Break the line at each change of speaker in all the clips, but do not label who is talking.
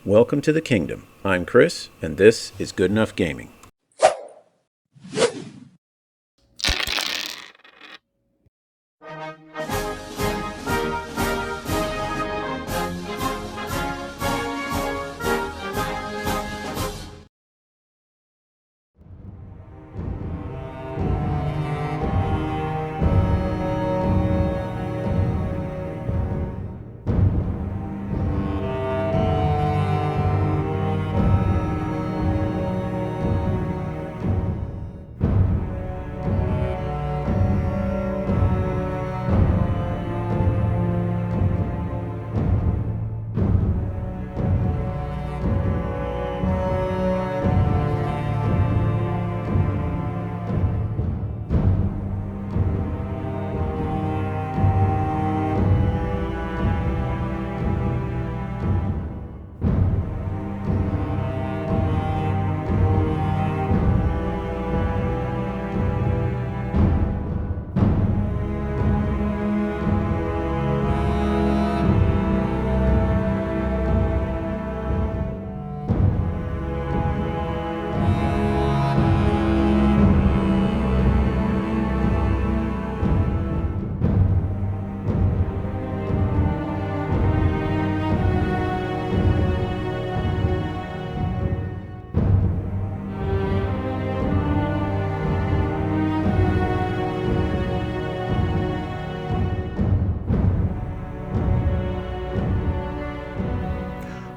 Welcome to the kingdom. I'm Chris, and this is Good Enough Gaming.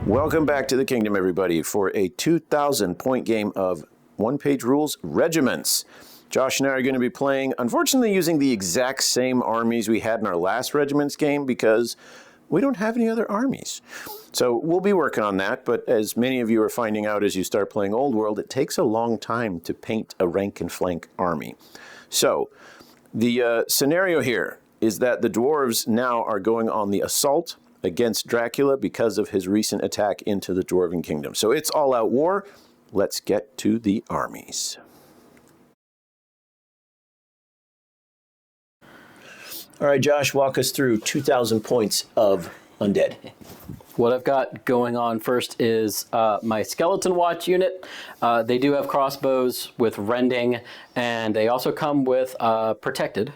Welcome back to the kingdom, everybody, for a 2,000-point game of OnePageRules Regiments. Josh and I are going to be playing, unfortunately, using the exact same armies we had in our last Regiments game because we don't have any other armies. So we'll be working on that, but as many of you are finding out as you start playing Old World, it takes a long time to paint a rank and flank army. So the scenario here is that the Dwarves now are going on the assault against Dracula because of his recent attack into the Dwarven kingdom. So it's all-out war. Let's get to the armies. All right, Josh, walk us through 2,000 points of Undead.
What I've got going on first is my Skeleton Watch unit. They do have crossbows with rending, and they also come with protected,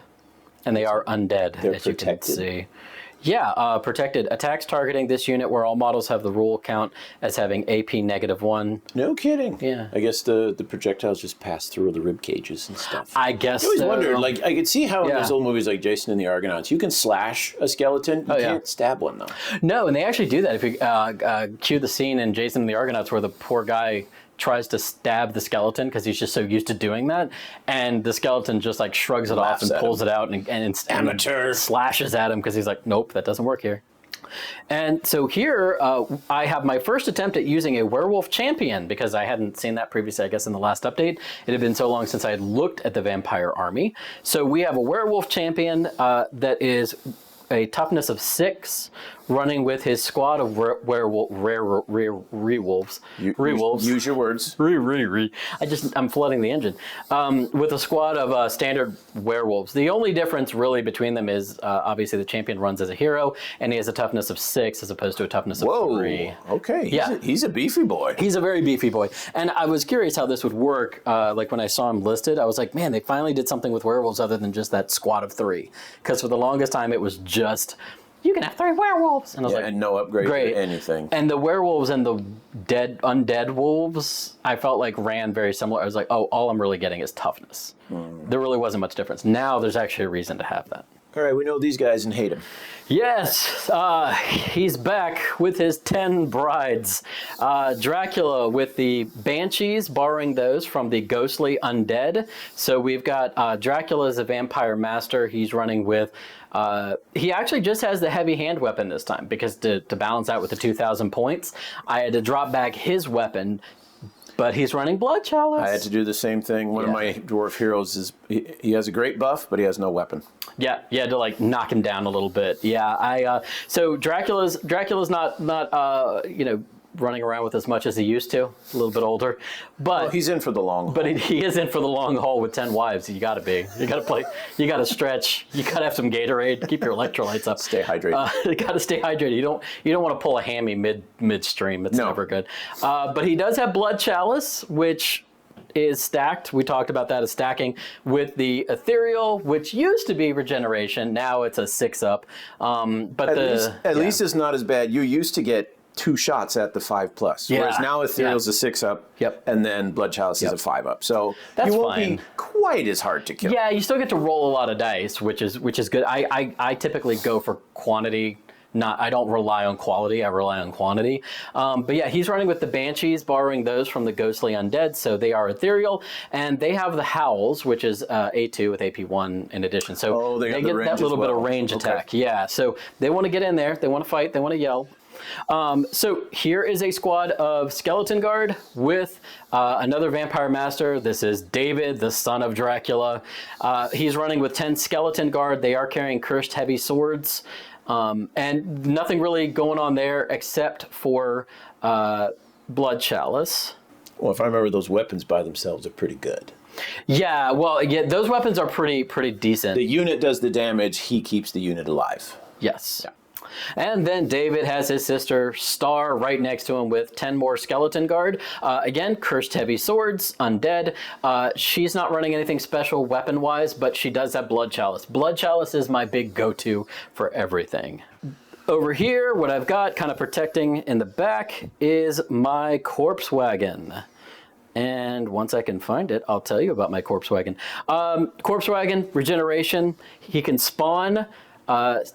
and they are undead,
They're
as
protected?
you can see. Yeah, protected. Attacks targeting this unit where all models have the rule count as having AP -1.
No kidding.
Yeah.
I guess the projectiles just pass through the rib cages and stuff.
I guess
I always
so.
wondered, like, I could see how in
Yeah.
those old movies like Jason and the Argonauts, you can slash a skeleton, you can't stab one, though.
No, and they actually do that. If you cue the scene in Jason and the Argonauts where the poor guy tries to stab the skeleton because he's just so used to doing that, and the skeleton just like shrugs it off and pulls it out and
Amateur.
slashes at him because he's like, nope, that doesn't work here. And so here I have my first attempt at using a werewolf champion because I hadn't seen that previously, I guess, in the last update. It had been so long since I had looked at the vampire army. So we have a werewolf champion that is a toughness of 6, running with his squad of re-wolves.
Use your words.
I'm flooding the engine. With a squad of standard werewolves. The only difference really between them is obviously the champion runs as a hero, and he has a toughness of 6 as opposed to a toughness of 3.
Okay.
Yeah.
He's a beefy boy.
He's a very beefy boy. And I was curious how this would work. Like when I saw him listed, I was like, man, they finally did something with werewolves other than just that squad of 3. Because for the longest time, it was just, you can have 3 werewolves. And I was like,
and no upgrade
great.
or anything.
And the werewolves and the undead wolves, I felt like ran very similar. I was like, oh, all I'm really getting is toughness. There really wasn't much difference. Now there's actually a reason to have that.
All right, we know these guys and hate them.
Yes, he's back with his 10 brides. Dracula with the banshees, borrowing those from the ghostly undead. So we've got Dracula as a vampire master. He's running with, he actually just has the heavy hand weapon this time because to balance out with the 2,000 points, I had to drop back his weapon. But he's running Blood Chalice.
I had to do the same thing. One of my dwarf heroes is he has a great buff, but he has no weapon.
Yeah, you had to like knock him down a little bit. Yeah, so Dracula's not running around with as much as he used to. A little bit older, but
Well, he's in for the long haul.
But he is in for the long haul with 10 wives. You got to be. You got to play. You got to stretch. You got to have some Gatorade. Keep your electrolytes up.
Stay hydrated.
You got to stay hydrated. You don't want to pull a hammy midstream. It's never good. But he does have Blood Chalice, which is stacked. We talked about that as stacking with the Ethereal, which used to be regeneration. Now it's a 6-up. But
at least it's not as bad. You used to get 2 shots at the 5+.
Yeah.
Whereas now Ethereal's a 6-up.
Yep.
And then Blood Chalice is a 5-up. So
That's
you won't
fine.
be quite as hard to kill.
Yeah, you still get to roll a lot of dice, which is good. I typically go for quantity. I don't rely on quality, I rely on quantity. But yeah, he's running with the Banshees, borrowing those from the Ghostly Undead, so they are ethereal. And they have the Howls, which is A2 with AP1 in addition. So
they
get
the
that little bit of range attack. Yeah, so they want to get in there, they want to fight, they want to yell. So here is a squad of Skeleton Guard with another Vampire Master. This is David, the son of Dracula. He's running with 10 Skeleton Guard. They are carrying cursed heavy swords. And nothing really going on there except for Blood Chalice.
Well, if I remember, those weapons by themselves are pretty good.
Yeah, well, yeah, those weapons are pretty decent.
The unit does the damage. He keeps the unit alive.
Yes. Yeah. And then David has his sister Star right next to him with 10 more Skeleton Guard. Again, cursed heavy swords, undead. She's not running anything special weapon-wise, but she does have Blood Chalice. Blood Chalice is my big go-to for everything. Over here, what I've got kind of protecting in the back is my Corpse Wagon. And once I can find it, I'll tell you about my Corpse Wagon. Corpse Wagon, regeneration. He can spawn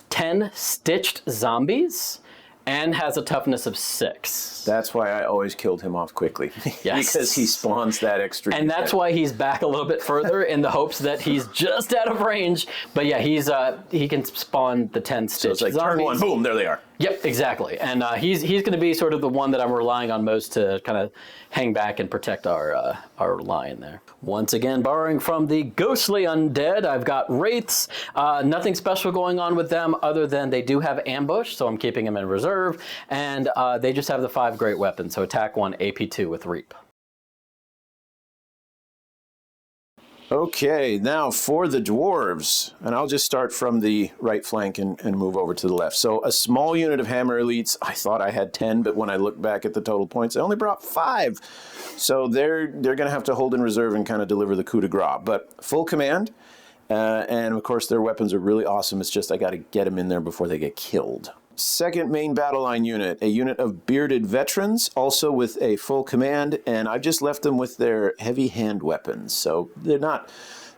10 stitched zombies and has a toughness of 6.
That's why I always killed him off quickly.
Yes.
Because he spawns that extra.
And that's why he's back a little bit further in the hopes that he's just out of range. But yeah, he can spawn the 10 stitched
so it's like
zombies.
turn 1, boom, there they are.
Yep, exactly. And he's going to be sort of the one that I'm relying on most to kind of hang back and protect our line there. Once again, borrowing from the Ghostly Undead, I've got Wraiths. Nothing special going on with them other than they do have Ambush, so I'm keeping them in reserve. And they just have the 5 great weapons, so attack 1, AP2 with Reap.
Okay, now for the Dwarves, and I'll just start from the right flank and move over to the left. So a small unit of Hammer Elites. I thought I had 10, but when I look back at the total points, I only brought 5. So they're going to have to hold in reserve and kind of deliver the coup de grace. But full command, and of course their weapons are really awesome. It's just I got to get them in there before they get killed. Second main battle line unit, a unit of bearded veterans, also with a full command, and I've just left them with their heavy hand weapons. So they're not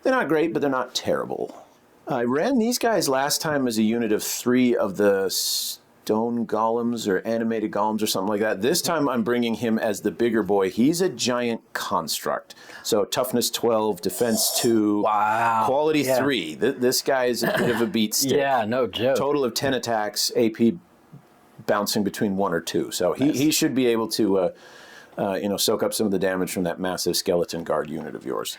great, but they're not terrible. I ran these guys last time as a unit of 3 of the stone golems or animated golems or something like that. This time I'm bringing him as the bigger boy. He's a giant construct. So toughness 12, defense 2,
wow.
Quality 3. This guy is a bit of a beat stick.
Yeah, no joke.
Total of 10 attacks, AP bouncing between 1 or 2. So he should be able to soak up some of the damage from that massive Skeleton Guard unit of yours.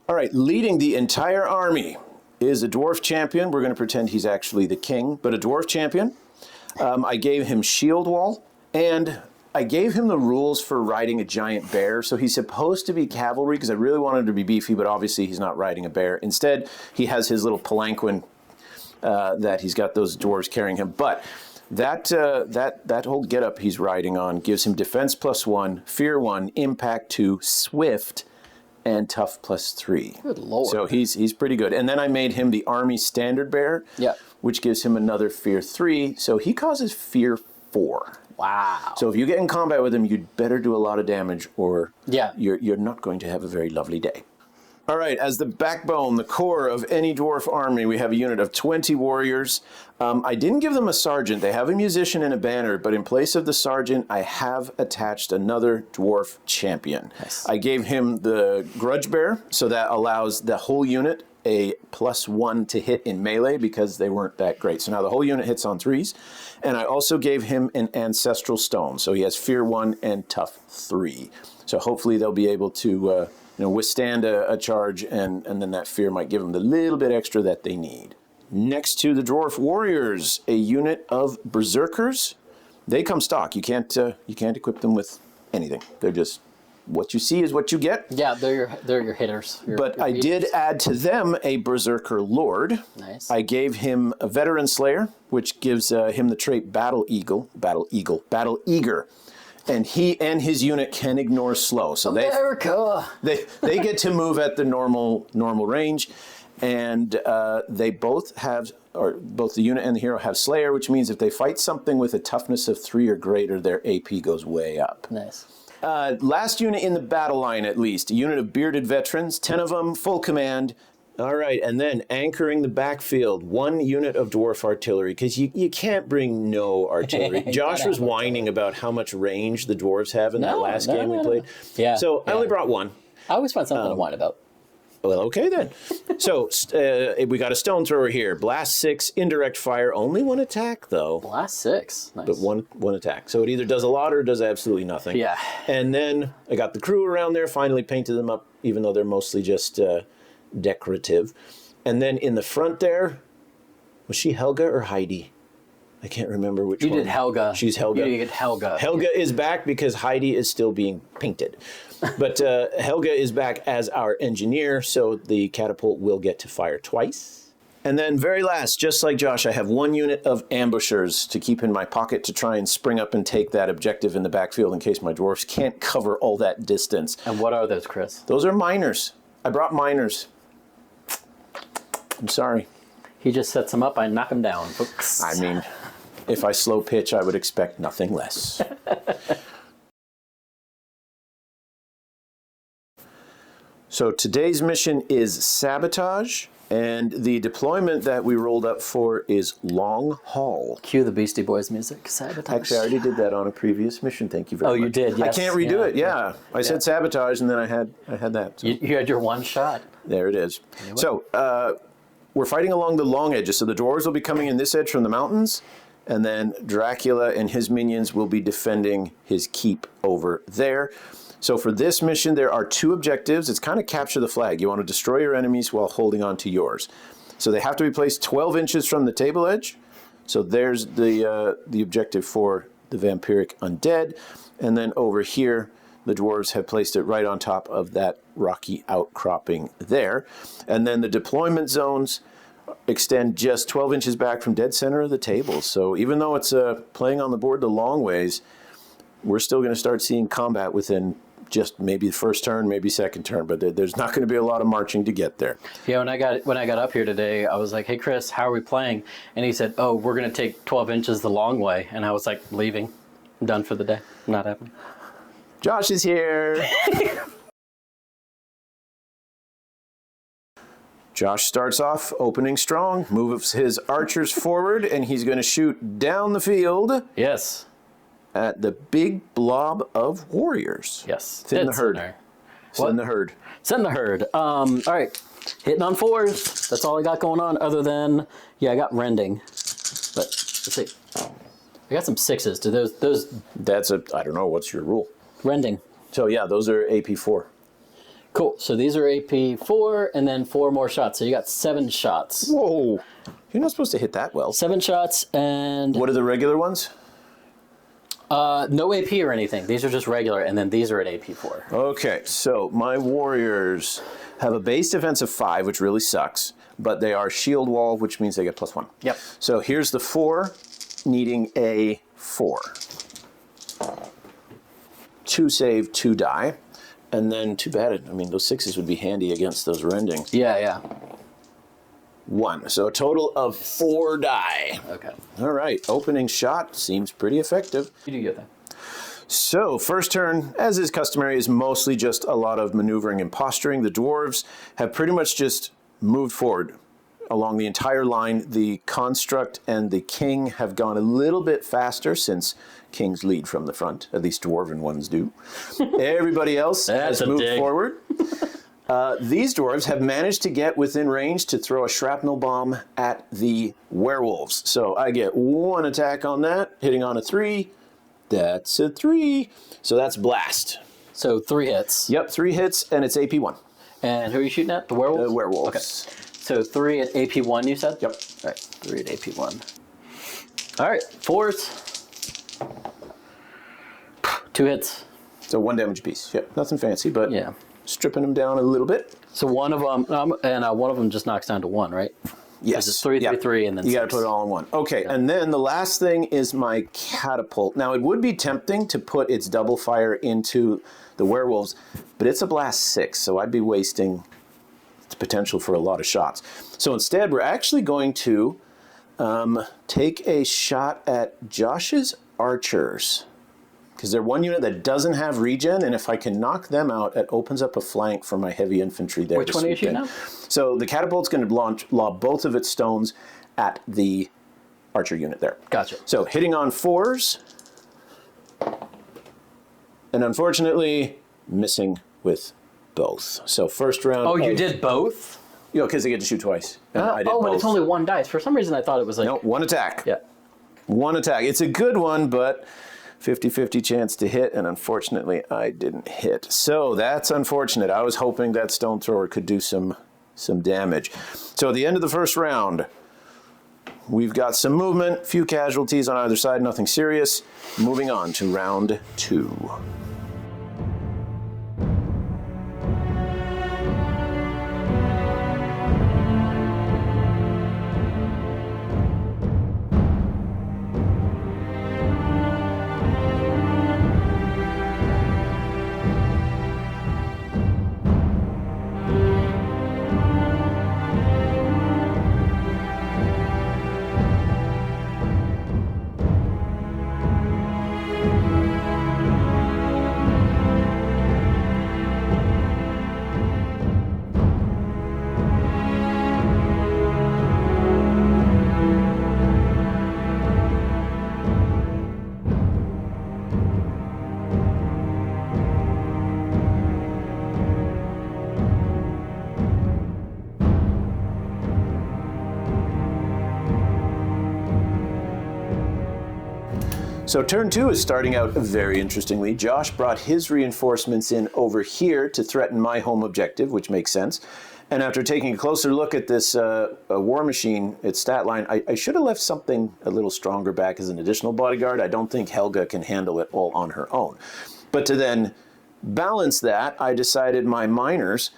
All right, leading the entire army is a dwarf champion. We're going to pretend he's actually the king, but a dwarf champion. I gave him shield wall, and I gave him the rules for riding a giant bear. So he's supposed to be cavalry because I really wanted him to be beefy, but obviously he's not riding a bear. Instead, he has his little palanquin that he's got those dwarves carrying him. But that whole getup he's riding on gives him defense +1, fear 1, impact 2, swift, and tough +3.
Good lord.
So he's pretty good. And then I made him the army standard bear, which gives him another fear 3. So he causes fear 4.
Wow.
So if you get in combat with him, you'd better do a lot of damage or you're not going to have a very lovely day. All right, as the backbone, the core of any dwarf army, we have a unit of 20 warriors. I didn't give them a sergeant. They have a musician and a banner, but in place of the sergeant, I have attached another dwarf champion.
Nice.
I gave him the grudge bear, so that allows the whole unit a +1 to hit in melee because they weren't that great. So now the whole unit hits on 3s. And I also gave him an ancestral stone. So he has fear 1 and tough 3. So hopefully they'll be able to withstand a charge, and then that fear might give them the little bit extra that they need. Next to the dwarf warriors, a unit of berserkers. They come stock. You can't equip them with anything. They're just what you see is what you get.
Yeah, they're your hitters.
But I did add to them a Berserker Lord.
Nice.
I gave him a Veteran Slayer, which gives him the trait Battle Eager. And he and his unit can ignore slow. So
America.
they get to move at the normal range. And they both have, or both the unit and the hero have Slayer, which means if they fight something with a toughness of 3 or greater, their AP goes way up.
Nice.
Last unit in the battle line, at least. A unit of bearded veterans, 10 of them, full command. All right, and then anchoring the backfield, 1 unit of dwarf artillery, because you can't bring no artillery. Josh was whining about how much range the dwarves have in that last game we played.
Yeah.
So I only brought 1.
I always find something to whine about.
Well, okay then. So we got a stone thrower here. Blast 6, indirect fire. Only 1 attack, though.
Blast 6. Nice.
But one attack. So it either does a lot or it does absolutely nothing.
Yeah.
And then I got the crew around there, finally painted them up, even though they're mostly just decorative. And then in the front there, was she Helga or Heidi? I can't remember which one.
You did Helga.
She's Helga.
You did Helga.
Helga is back because Heidi is still being painted. But Helga is back as our engineer, so the catapult will get to fire twice. And then very last, just like Josh, I have 1 unit of ambushers to keep in my pocket to try and spring up and take that objective in the backfield in case my dwarfs can't cover all that distance.
And what are those, Chris?
Those are miners. I brought miners. I'm sorry.
He just sets them up, I knock them down, folks.
I mean, if I slow pitch, I would expect nothing less. So today's mission is sabotage, and the deployment that we rolled up for is long haul.
Cue the Beastie Boys music. Sabotage.
Actually, I already did that on a previous mission. Thank you very much.
Oh, you did? Yes.
I can't redo it. Yeah, I said sabotage, and then I had that. So.
You had your 1 shot.
There it is. Anyway. So we're fighting along the long edges. So the dwarves will be coming in this edge from the mountains, and then Dracula and his minions will be defending his keep over there. So for this mission, there are 2 objectives. It's kind of capture the flag. You want to destroy your enemies while holding on to yours. So they have to be placed 12 inches from the table edge. So there's the objective for the Vampiric Undead. And then over here, the dwarves have placed it right on top of that rocky outcropping there. And then the deployment zones extend just 12 inches back from dead center of the table. So even though it's playing on the board the long ways, we're still going to start seeing combat within just maybe the first turn, maybe second turn, but there's not going to be a lot of marching to get there.
Yeah, when I got up here today, I was like, "Hey, Chris, how are we playing?" And he said, "Oh, we're going to take 12 inches the long way." And I was like, "Leaving. I'm done for the day. Not happening."
Josh is here. Josh starts off opening strong, moves his archers forward, and he's going to shoot down the field.
Yes.
At the big blob of warriors.
Yes.
Thin the herd. Send the herd.
Send the herd. All right. Hitting on 4s. That's all I got going on other than, I got rending. But let's see. I got some 6s. Do those...
That's I don't know, what's your rule?
Rending.
So yeah, those are AP 4.
Cool. So these are AP 4 and then 4 more shots. So you got 7 shots.
Whoa. You're not supposed to hit that well.
7 shots and...
What are the regular ones?
No AP or anything. These are just regular, and then these are at AP 4.
Okay, so my warriors have a base defense of 5, which really sucks, but they are shield wall, which means they get +1.
Yep.
So here's the 4, needing a 4. 2 save, 2 die, and then too bad. I mean, those 6s would be handy against those rendings.
Yeah.
1. So a total of 4 die.
Okay.
All right. Opening shot seems pretty effective.
You do get that.
So first turn, as is customary, is mostly just a lot of maneuvering and posturing. The dwarves have pretty much just moved forward along the entire line. The construct and the king have gone a little bit faster since kings lead from the front. At least dwarven ones do. Everybody else has moved forward. These dwarves have managed to get within range to throw a shrapnel bomb at the werewolves. So I get 1 attack on that, hitting on a 3. That's a 3. So that's blast.
So 3 hits.
Yep, 3 hits, and it's AP 1.
And who are you shooting at? The werewolves?
The werewolves.
Okay. So 3 at AP 1, you said?
Yep.
All right, 3 at AP 1. All right, 4s. 2 hits.
So 1 damage apiece. Yep, nothing fancy, but
Yeah.
stripping them down a little bit.
So one of them just knocks down to 1, right?
Yes.
It's 3, 3, 3, and then
you got
6.
to put it all in one. Okay, and then the last thing is my catapult. Now, it would be tempting to put its double fire into the werewolves, but it's a blast 6, so I'd be wasting its potential for a lot of shots. So instead, we're actually going to take a shot at Josh's archers, because they're one unit that doesn't have regen, and if I can knock them out, it opens up a flank for my heavy infantry there.
Which one are you shooting now?
So the catapult's going to lob both of its stones at the archer unit there.
Gotcha.
So hitting on 4s, and unfortunately missing with both. So first round.
Oh, you did both?
You know, because they get to shoot twice. I did
but
both.
it's only 1 dice. For some reason, I thought it was like...
No, 1 attack.
Yeah.
1 attack. It's a good one, but 50-50 chance to hit, and unfortunately, I didn't hit. So that's unfortunate. I was hoping that stone thrower could do some damage. So at the end of the first round, we've got some movement, few casualties on either side, nothing serious. Moving on to round 2. So turn 2 is starting out very interestingly. Josh brought his reinforcements in over here to threaten my home objective, which makes sense. And after taking a closer look at this war machine, its stat line, I should have left something a little stronger back as an additional bodyguard. I don't think Helga can handle it all on her own. But to then balance that, I decided my miners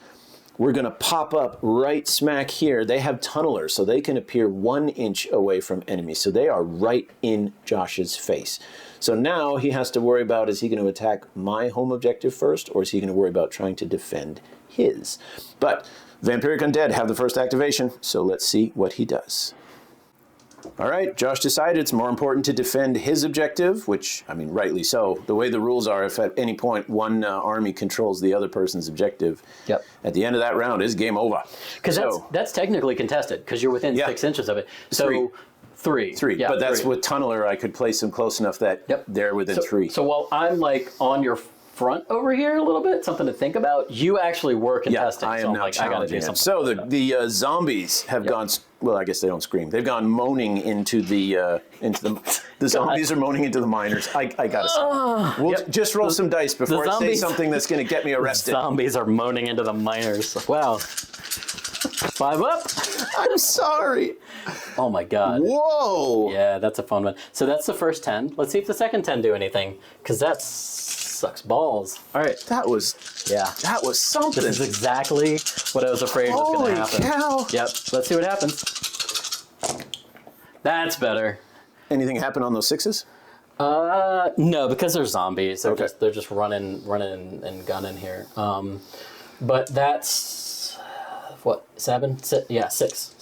were going to pop up right smack here. They have tunnelers, so they can appear 1 inch away from enemies. So they are right in Josh's face. So now he has to worry about, is he going to attack my home objective first, or is he going to worry about trying to defend his? But Vampiric Undead have the first activation, so let's see what he does. All right, Josh decided it's more important to defend his objective, which, I mean, rightly so. The way the rules are, if at any point one army controls the other person's objective,
Yep.
at the end of that round is game over.
Because that's technically contested, because you're within 6 inches of it. So 3.
Yeah, but that's
3.
with Tunneler, I could place them close enough that they're within 3.
So while I'm like on your front over here a little bit, something to think about, you actually were contesting.
I am
so I'm
now
like, I gotta do
challenging
something.
So the zombies have gone, well, I guess they don't scream. They've gone moaning into the zombies are moaning into the miners. I gotta say. We'll just roll some dice before I say something that's going to get me arrested.
Zombies are moaning into the miners. Wow. 5 up.
I'm sorry.
Oh my god.
Whoa.
Yeah, that's a fun one. So that's the first 10. Let's see if the second 10 do anything, because that sucks balls. All right.
That was something.
This is exactly what I was afraid was going to happen.
Holy cow.
Yep. Let's see what happens. That's better.
Anything happen on those 6s?
No, because they're zombies. They're
Okay.
they're just running and gunning here. But that's what, 7? Yeah, 6.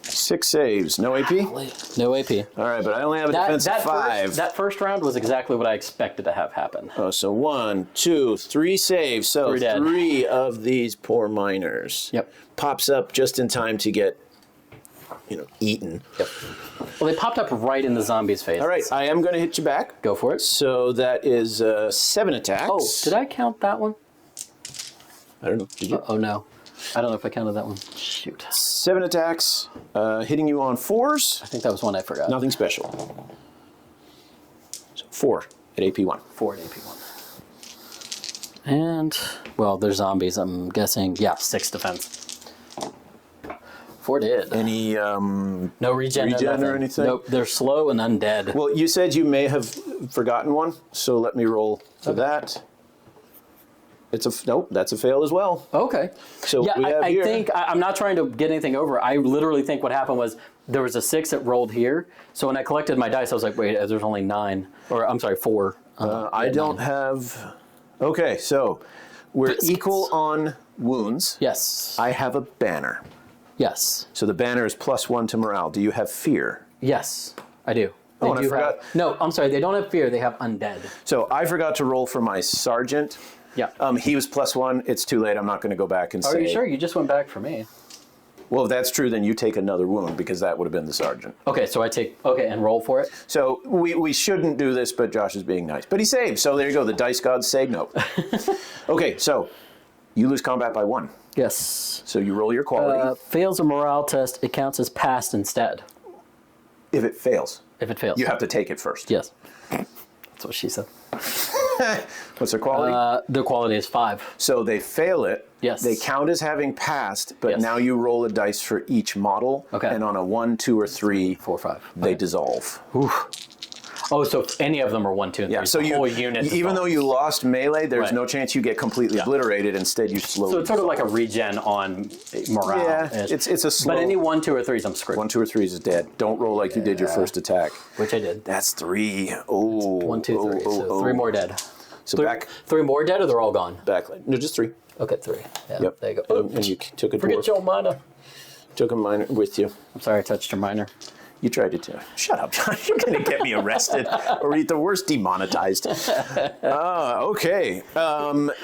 6 saves, no AP?
No AP.
All right, but I only have a defense of 5.
That first round was exactly what I expected to have happen.
Oh, so 1, 2, 3 saves. So
3 dead.
3 of these poor miners.
Yep.
Pops up just in time to get, eaten.
Yep. Well, they popped up right in the zombies' face.
All right, I am going to hit you back.
Go for it.
So that is 7 attacks.
Oh, did I count that one?
I don't know. Did you?
Oh, no. I don't know if I counted that one. Shoot.
7 attacks, hitting you on 4s.
I think that was one I forgot.
Nothing special. So 4 at AP 1.
4 at AP 1. And, well, they're zombies, I'm guessing. Yeah, 6 defense. 4 did.
Any
No regen,
or anything?
Nope, they're slow and undead.
Well, you said you may have forgotten one, so let me roll for that. Nope, that's a fail as well.
Okay.
So
yeah,
we have
I
here,
think I'm not trying to get anything over. I literally think what happened was there was a 6 that rolled here. So when I collected my dice, I was like, wait, there's only 9, or I'm sorry, 4.
I don't have. Okay, so we're equal on wounds.
Yes.
I have a banner.
Yes.
So the banner is +1 to morale. Do you have fear?
Yes, I do.
Oh, and I forgot.
No, I'm sorry. They don't have fear. They have undead.
So I forgot to roll for my sergeant.
Yeah.
He was +1. It's too late. I'm not going to go back and say.
Are you sure? You just went back for me.
Well, if that's true, then you take another wound because that would have been the sergeant.
Okay, so I take and roll for it.
So we shouldn't do this, but Josh is being nice. But he saved. So there you go. The dice gods say no. Okay, so you lose combat by 1.
Yes.
So you roll your quality.
Fails a morale test. It counts as passed instead.
If it fails,
If it fails.
you have to take it first.
Yes. That's what she said.
What's their quality?
The quality is 5.
So they fail it.
Yes.
They count as having passed, but
Yes.
now you roll a dice for each model.
Okay.
And on a 1, 2, or 3,
4, 5.
they dissolve.
Oof. Oh, so if any of them are 1, 2, and 3.
Yeah. So
the whole unit.
even though you lost melee, there's
Right.
no chance you get completely obliterated. Instead, you slowly.
So it's sort of like a regen on morale.
Yeah, it's a slow.
But any 1, 2, or 3s, I'm screwed.
1, 2, or 3 is dead. Don't roll like you did your first attack.
Which I did.
That's 3. Oh.
1, 2, 3. So 3 more dead.
So
3 more dead, or they're all gone?
No, just 3.
Okay, 3. Yeah,
Yep.
there you go.
And you took a
Forget
dwarf.
your minor.
Took a minor with you.
I'm sorry, I touched your minor.
You tried to too. Shut up, John. You're going to get me arrested or at the worst demonetized. Okay.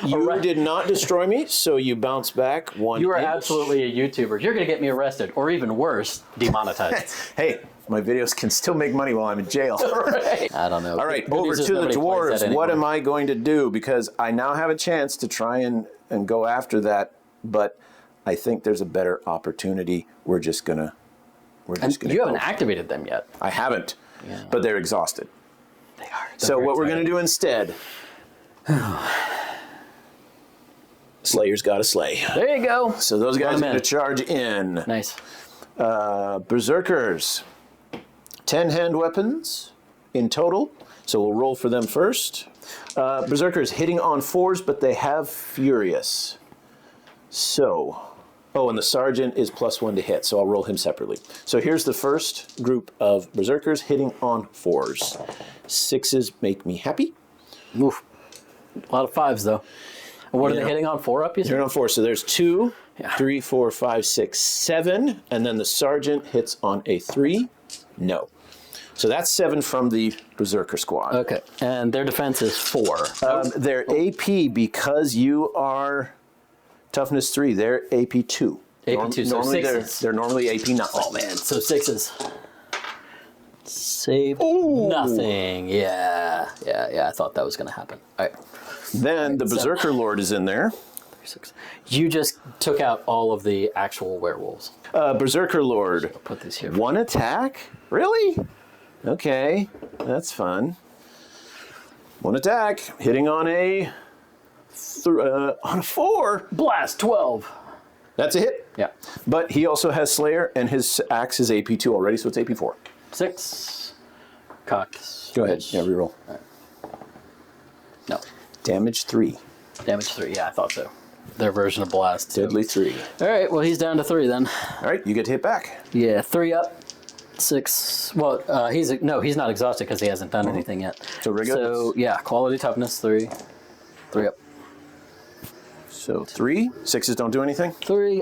You did not destroy me, so you bounce back 1
You are
inch.
absolutely a YouTuber. You're going to get me arrested, or even worse, demonetized.
Hey, my videos can still make money while I'm in jail.
Right. I don't know.
All right,
Good
over
news is
to the
nobody plays that
dwarves. What
anymore.
am I going to do? Because I now have a chance to try and go after that, but I think there's a better opportunity. We're just gonna
You haven't activated them yet.
I haven't,
Yeah.
but they're exhausted.
They are.
So what we're going to do instead, Slayer's got to slay.
There you go.
So those guys are
Run 'em
going
in.
to charge in.
Nice.
Berserkers, 10 hand weapons in total. So we'll roll for them first. Berserkers hitting on 4s, but they have Furious. So, and the Sergeant is +1 to hit, so I'll roll him separately. So here's the first group of Berserkers hitting on 4s. 6s make me happy.
Oof. A lot of 5s, though. And what are
Yeah.
they hitting on? 4 up, you said?
Hitting on 4, so there's 2,
Yeah.
3, 4, 5, 6, 7, and then the Sergeant hits on a 3. No. So that's 7 from the Berserker squad.
Okay. And their defense is 4.
Their AP, because you are toughness 3, they're AP 2.
AP 2, so
normally
6s.
they're normally AP nothing.
Oh, man. So 6s. Save
Ooh.
nothing. Yeah. I thought that was going to happen. All right.
Then the Berserker Lord is in there.
6. You just took out all of the actual werewolves.
Berserker Lord.
Put these here.
1 attack? Really? Okay, that's fun. 1 attack, hitting on a 4.
Blast 12.
That's a hit.
Yeah.
But he also has Slayer, and his axe is AP 2 already, so it's AP 4.
6. Cocked.
Go ahead. Yeah, reroll.
No.
Damage 3.
Damage 3. Yeah, I thought so. Their version of blast.
Deadly 3.
All right. Well, he's down to 3 then.
All right, you get to hit back.
Yeah. 3 up. 6. Well, he's not exhausted because he hasn't done anything yet.
So we're good.
So yeah, quality toughness 3. 3 up.
So 3. 6s don't do anything.
3.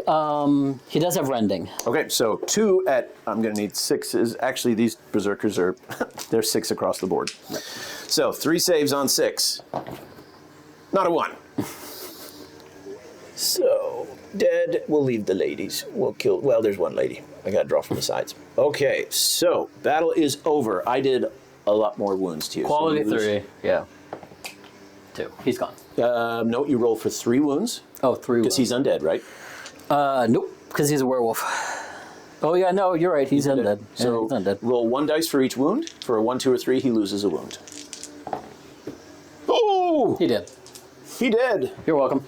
He does have rending.
Okay, so 2 at, I'm going to need 6s. Actually, these Berserkers are, they're 6 across the board.
Right.
So 3 saves on 6. Not a 1. So, dead. We'll leave the ladies. We'll kill, well, there's 1 lady. I got to draw from the sides. Okay, so battle is over. I did a lot more wounds to you.
Quality
so
3. Yeah. 2. He's gone.
No, you roll for 3 wounds.
Oh, 3.
Because he's undead, right?
Nope. Because he's a werewolf. Oh yeah, no, you're right. He's undead.
So
yeah, he's undead.
roll 1 dice for each wound. For a 1, 2, or 3, he loses a wound. Oh!
He did.
He did.
You're welcome.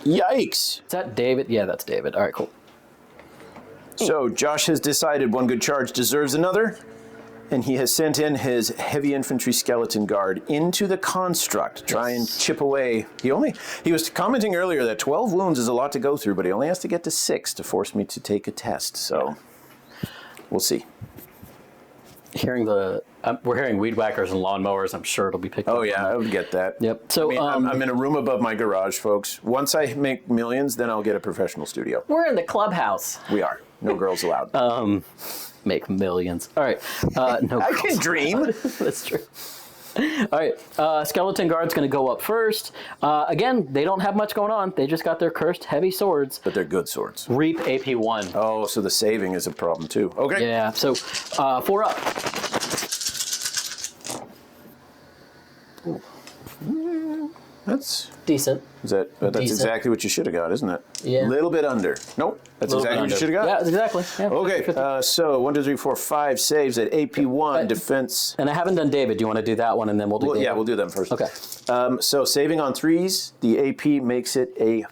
Yikes.
Is that David? Yeah, that's David. All right, cool.
So Josh has decided one good charge deserves another, and he has sent in his heavy infantry skeleton guard into the construct. Try and chip away. He was commenting earlier that 12 wounds is a lot to go through, but he only has to get to 6 to force me to take a test. So we'll see.
We're hearing weed whackers and lawnmowers. I'm sure it'll be picked up.
Oh yeah, I would get that.
Yep. So
I'm in a room above my garage, folks. Once I make millions, then I'll get a professional studio.
we're in the clubhouse.
We are. No girls allowed.
Make millions. All right. No,
I can dream.
That's true. All right. Skeleton Guard's going to go up first. Again, they don't have much going on. They just got their cursed heavy swords.
But they're good swords.
Reap AP 1.
Oh, so the saving is a problem too. Okay.
Yeah. So 4 up.
That's
Decent.
that's
Decent.
exactly what you should have got, isn't it?
Yeah.
A little bit under. Nope. That's exactly what you should have got.
Yeah, exactly. Yeah.
Okay. So 1, 2, 3, 4, 5 saves at AP 1 defense.
And I haven't done David. Do you want to do that one, and then we'll do David?
Yeah, we'll do them first.
Okay.
So saving on 3s, the AP makes it a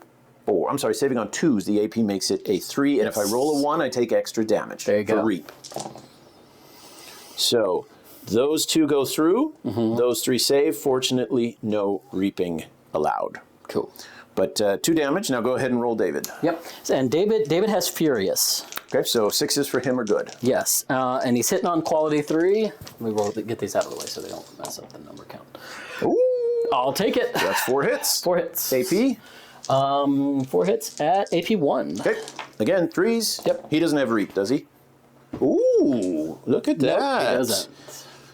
4. I'm sorry, saving on 2s, the AP makes it a 3. And if I roll a 1, I take extra damage.
There you go.
For reap. So those 2 go through. Those 3 save. Fortunately, no reaping allowed.
Cool.
But 2 damage. Now go ahead and roll David.
Yep. And David has Furious.
Okay, so 6s for him are good.
Yes. And he's hitting on quality 3. We will get these out of the way so they don't mess up the number count.
Ooh,
I'll take it.
that's 4 hits.
4 hits.
AP.
4 hits at AP 1.
Okay, again 3s.
Yep.
He doesn't have reap, does he? Ooh, look at that.
Nope, he doesn't.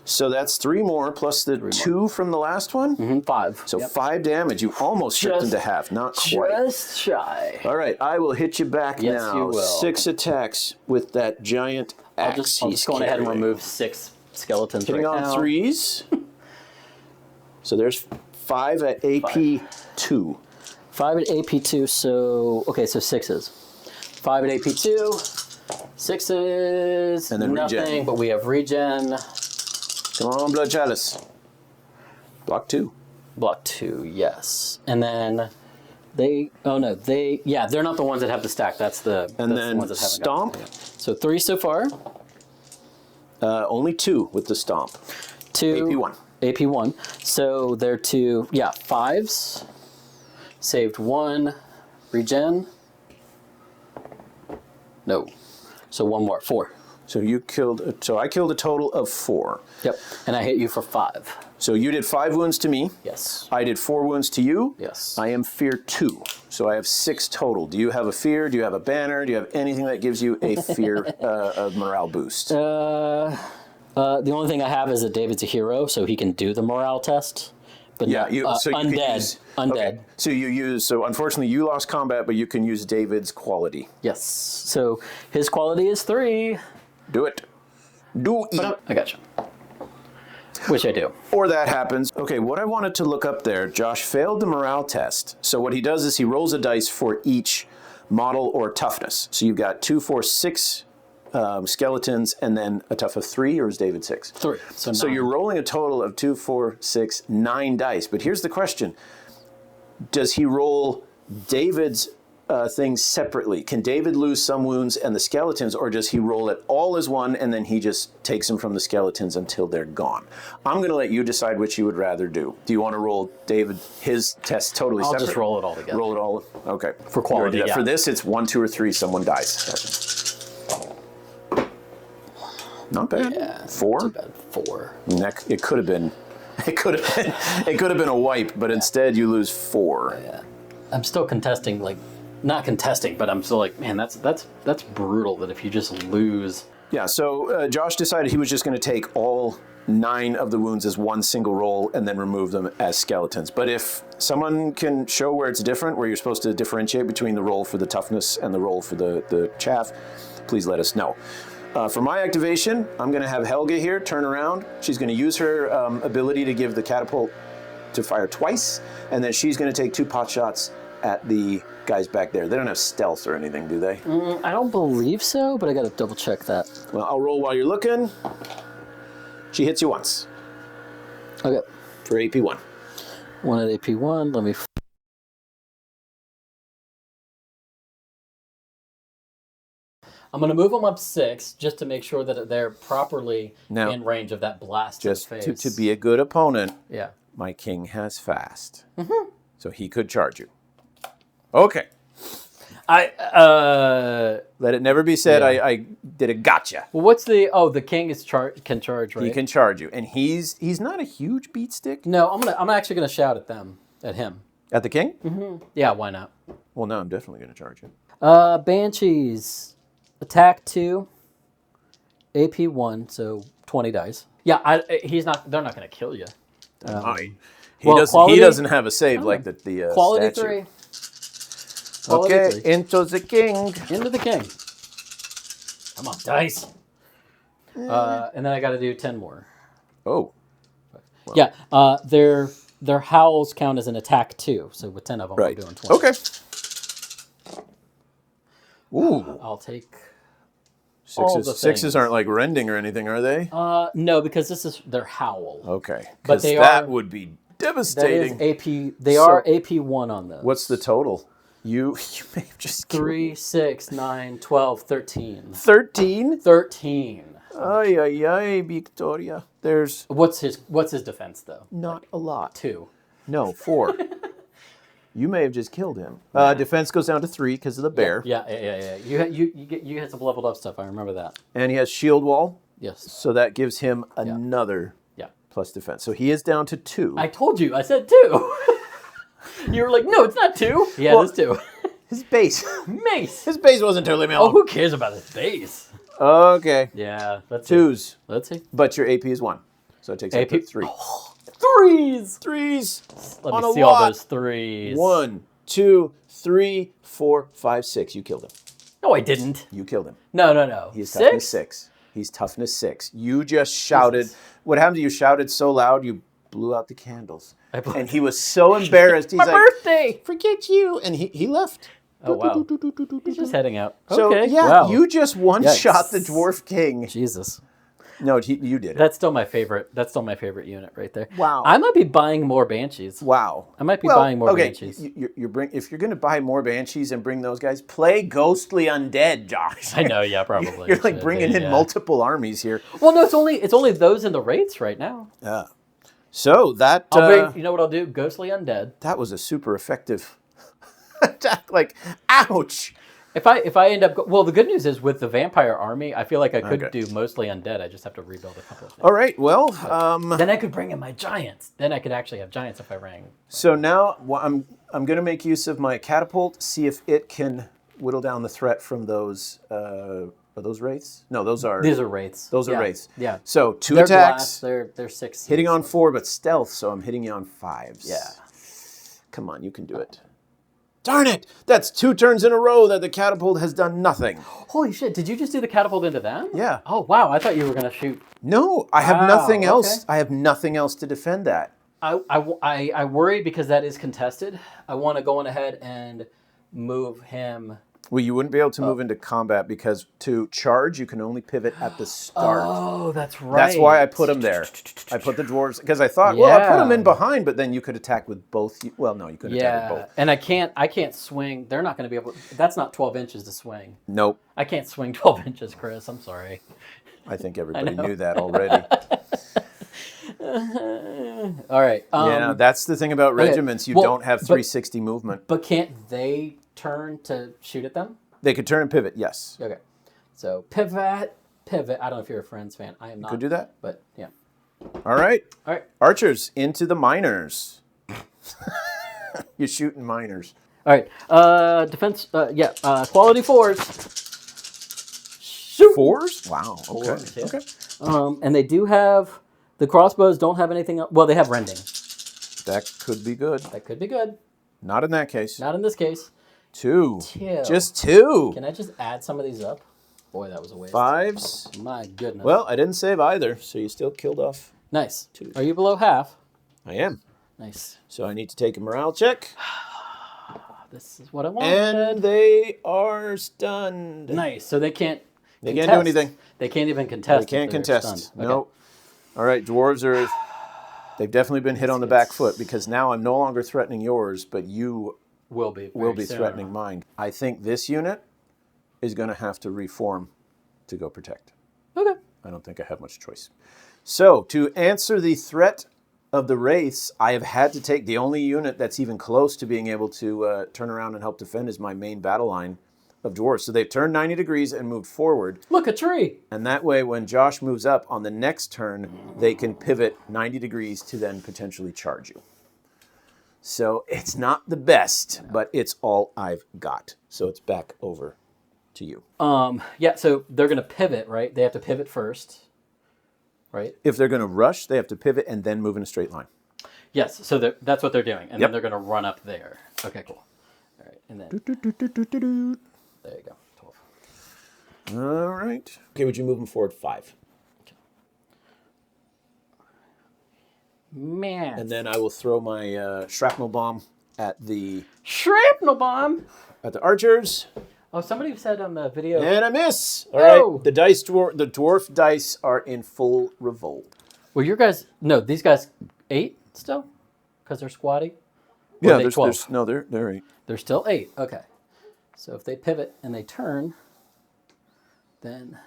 So that's 3 more plus the 2 from the last one.
5.
So 5 damage. You almost stripped into half. Not quite.
Just shy.
All right, I will hit you back
Yes,
now.
you will.
6 attacks with that giant axe.
I'll just go ahead and remove 6 skeletons
Hitting
right
on
now.
3s. So there's 5 at AP 2.
5 at AP 2. So okay, so 6s. 5 at AP 2. 6s.
And then
nothing,
regen.
but we have regen.
Come on, Blood Chalice. Block 2.
Block 2, yes. And then they're not the ones that have the stack. That's the
then
ones that haven't
stomp.
gotten it yet. So 3 so far.
Only 2 with the stomp.
2.
AP 1.
AP 1. So they're 2, 5s. Saved 1. Regen. No. So 1 more. 4.
So I killed a total of 4.
Yep. And I hit you for 5.
So you did 5 wounds to me.
Yes.
I did 4 wounds to you.
Yes.
I am fear 2. So I have 6 total. Do you have a fear? Do you have a banner? Do you have anything that gives you a fear a morale boost?
The only thing I have is that David's a hero, so he can do the morale test. But
Yeah,
not,
you could
undead.
use-
Undead.
Okay. So unfortunately you lost combat, but you can use David's quality.
Yes. So his quality is 3.
Do it. Do it.
I got you. Which I do.
Or that happens. Okay, what I wanted to look up there, Josh failed the morale test. So what he does is he rolls a dice for each model or toughness. So you've got 2, 4, 6 skeletons, and then a tough of 3, or is David 6?
3. So 9.
So you're rolling a total of 2, 4, 6, 9 dice. But here's the question. Does he roll David's things separately? Can David lose some wounds and the skeletons, or does he roll it all as one and then he just takes them from the skeletons until they're gone? I'm going to let you decide which you would rather do. Do you want to roll David his test totally
I'll
separate?
just roll it all together.
Roll it all? Okay.
For quality, yeah.
For this, it's 1, 2, or 3, someone dies. Not bad.
Yeah.
4?
Too bad. 4.
It could have been. It could have been a wipe, but instead you lose 4.
Yeah. I'm still contesting, not contesting, but I'm still like, man, that's brutal that if you just lose.
Yeah, so Josh decided he was just going to take all 9 of the wounds as one single roll and then remove them as skeletons. But if someone can show where it's different, where you're supposed to differentiate between the roll for the toughness and the roll for the chaff, please let us know. For my activation, I'm going to have Helga here turn around. She's going to use her ability to give the catapult to fire twice, and then she's going to take 2 pot shots at the guys back there. They don't have stealth or anything, do they?
I don't believe so, but I got to double check that.
Well, I'll roll while you're looking. She hits you once.
Okay.
For AP 1.
1 at AP 1. Let me. I'm going to move them up 6 just to make sure that they're properly
Now,
in range of that blast
just
to the face.
to be a good opponent,
Yeah.
my king has fast. So he could charge you. Okay. Let it never be said I did a gotcha.
Well, what's the... Oh, the king is can charge, right?
He can charge you. And he's not a huge beat stick.
No, I'm actually going to shout at them. At him.
At the king?
Yeah, why not?
Well, no, I'm definitely going to charge you.
Banshees. Attack 2. AP 1, so 20 dice. Yeah, they're not going to kill you.
He doesn't have a save like the
Quality
statue.
3. Quality
Okay,
3.
into the king.
Into the king. Come on, dice. And then I got to do 10 more.
Oh.
Well. Yeah, their howls count as an attack 2, so with 10 of them, I'm doing 20.
Okay. Ooh.
I'll take...
Sixes aren't like rending or anything, are they?
No, because this is their howl.
Okay.
But
that would be devastating.
That is AP. They are AP 1 on those.
What's the total? You may have just
3, 6, 9, 12, 13.
13?
13.
Ay, ay, ay, Victoria. There's...
What's his defense, though?
Not a lot.
2.
No, 4. You may have just killed him. Defense goes down to 3 because of the bear.
Yeah. You had some leveled up stuff. I remember that.
And he has shield wall.
Yes.
So that gives him another plus defense. So he is down to 2.
I told you. I said 2. You were like, no, it's not 2. Yeah, it's 2.
His base.
Mace.
His base wasn't totally mellow.
Oh, who cares about his base?
Okay.
Yeah. Let's
2s.
See. Let's see.
But your AP is 1. So it takes up to 3.
Oh, 3s.
3s.
Let me see all those 3s.
1, 2, 3, 4, 5, 6. You killed him.
No, I didn't.
You killed him.
No.
He's toughness 6. He's toughness 6. You just shouted.
Jesus.
What happened? You shouted so loud you blew out the candles. And he was so embarrassed. He's
My
like,
birthday.
Forget you. And he left.
Oh, wow. He's just heading out.
So,
okay.
yeah,
wow.
you just one-shot the dwarf king.
Jesus.
No, you did it.
That's still my favorite. That's still my favorite unit right there.
Wow.
I might be buying more banshees.
Wow.
I might be buying more
okay,
banshees.
If you're going to buy more banshees and bring those guys, play ghostly undead, Josh.
I know, yeah, probably.
You're like bringing in multiple armies here.
Well, no, it's only those in the rates right now.
Yeah. So that
you know what I'll do? Ghostly undead.
That was a super effective attack. Like, ouch.
If I end up well, the good news is with the vampire army, I feel like I could do mostly undead. I just have to rebuild a couple of things.
All right. Well,
then I could bring in my giants. Then I could actually have giants if I rang.
So now I'm going to make use of my catapult. See if it can whittle down the threat from those. Are those wraiths? No, these are wraiths. Those are wraiths.
Yeah.
So 2
they're
attacks.
Glass. They're 6.
Hitting on 4, but stealth. So I'm hitting you on 5s.
Yeah.
Come on, you can do it. Darn it! That's 2 turns in a row that the catapult has done nothing.
Holy shit! Did you just do the catapult into them?
Yeah.
Oh wow! I thought you were gonna shoot.
No, I have nothing else.
Okay.
I have nothing else to defend that.
I worry because that is contested. I want to go on ahead and move him.
Well, you wouldn't be able to move into combat because to charge, you can only pivot at the start.
Oh, that's right.
That's why I put him there. I put the dwarves because I thought, well, I'll put them in behind, but then you could attack with both. Well, no, you couldn't attack with both.
And I can't swing. They're not going to be able. That's not 12 inches to swing.
Nope.
I can't swing 12 inches, Chris. I'm sorry.
I think everybody knew that already.
All right.
Yeah, that's the thing about regiments. You don't have 360 movement.
But can't they turn to shoot at them?
They could turn and pivot, yes.
Okay. So pivot. I don't know if you're a Friends fan. I am not.
Could do that.
But yeah.
All right.
All right.
Archers into the miners. You're shooting miners.
All right. Defense. Quality 4s. Shoot.
4s? Wow. Okay.
4s, yeah.
Okay.
And they do have the crossbows. Don't have anything else. Well, they have rending.
That could be good.
That could be good.
Not in that case.
Not in this case.
2.
2.
Just 2.
Can I just add some of these up? Boy, that was a waste.
5s.
My goodness.
Well, I didn't save either, so you still killed off.
Nice.
2.
Are you below half?
I am.
Nice.
So I need to take a morale check.
This is what I want.
And they are stunned.
Nice. So they can't.
They can't do anything.
They can't even contest.
They can't contest.
Stunned. Okay.
No. All right, dwarves are. They've definitely been hit on the back foot because now I'm no longer threatening yours, but you
will be
threatening mine. I think this unit is going to have to reform to go protect.
Okay.
I don't think I have much choice. So, to answer the threat of the wraiths, I have had to take the only unit that's even close to being able to turn around and help defend is my main battle line of dwarves. So they've turned 90 degrees and moved forward.
Look, a tree.
And that way, when Josh moves up on the next turn, they can pivot 90 degrees to then potentially charge you. So it's not the best, but it's all I've got. So it's back over to you.
Yeah, so they're going to pivot, right? They have to pivot first, right?
If they're going to rush, they have to pivot and then move in a straight line.
Yes, so that's what they're doing. And then they're going to run up there. Okay, cool. All right, and then... There you go, 12.
All right. Okay, would you move them forward 5?
Man.
And then I will throw my shrapnel bomb at the
Shrapnel bomb!
archers.
Oh, somebody said on the video...
And a miss! All
Oh.
right, the dwarf dice are in full revolt.
Well, your guys... No, these guys 8 still? Because they're squatty? Or
Yeah,
are they 12?
they're 8.
They're still 8, okay. So if they pivot and they turn, then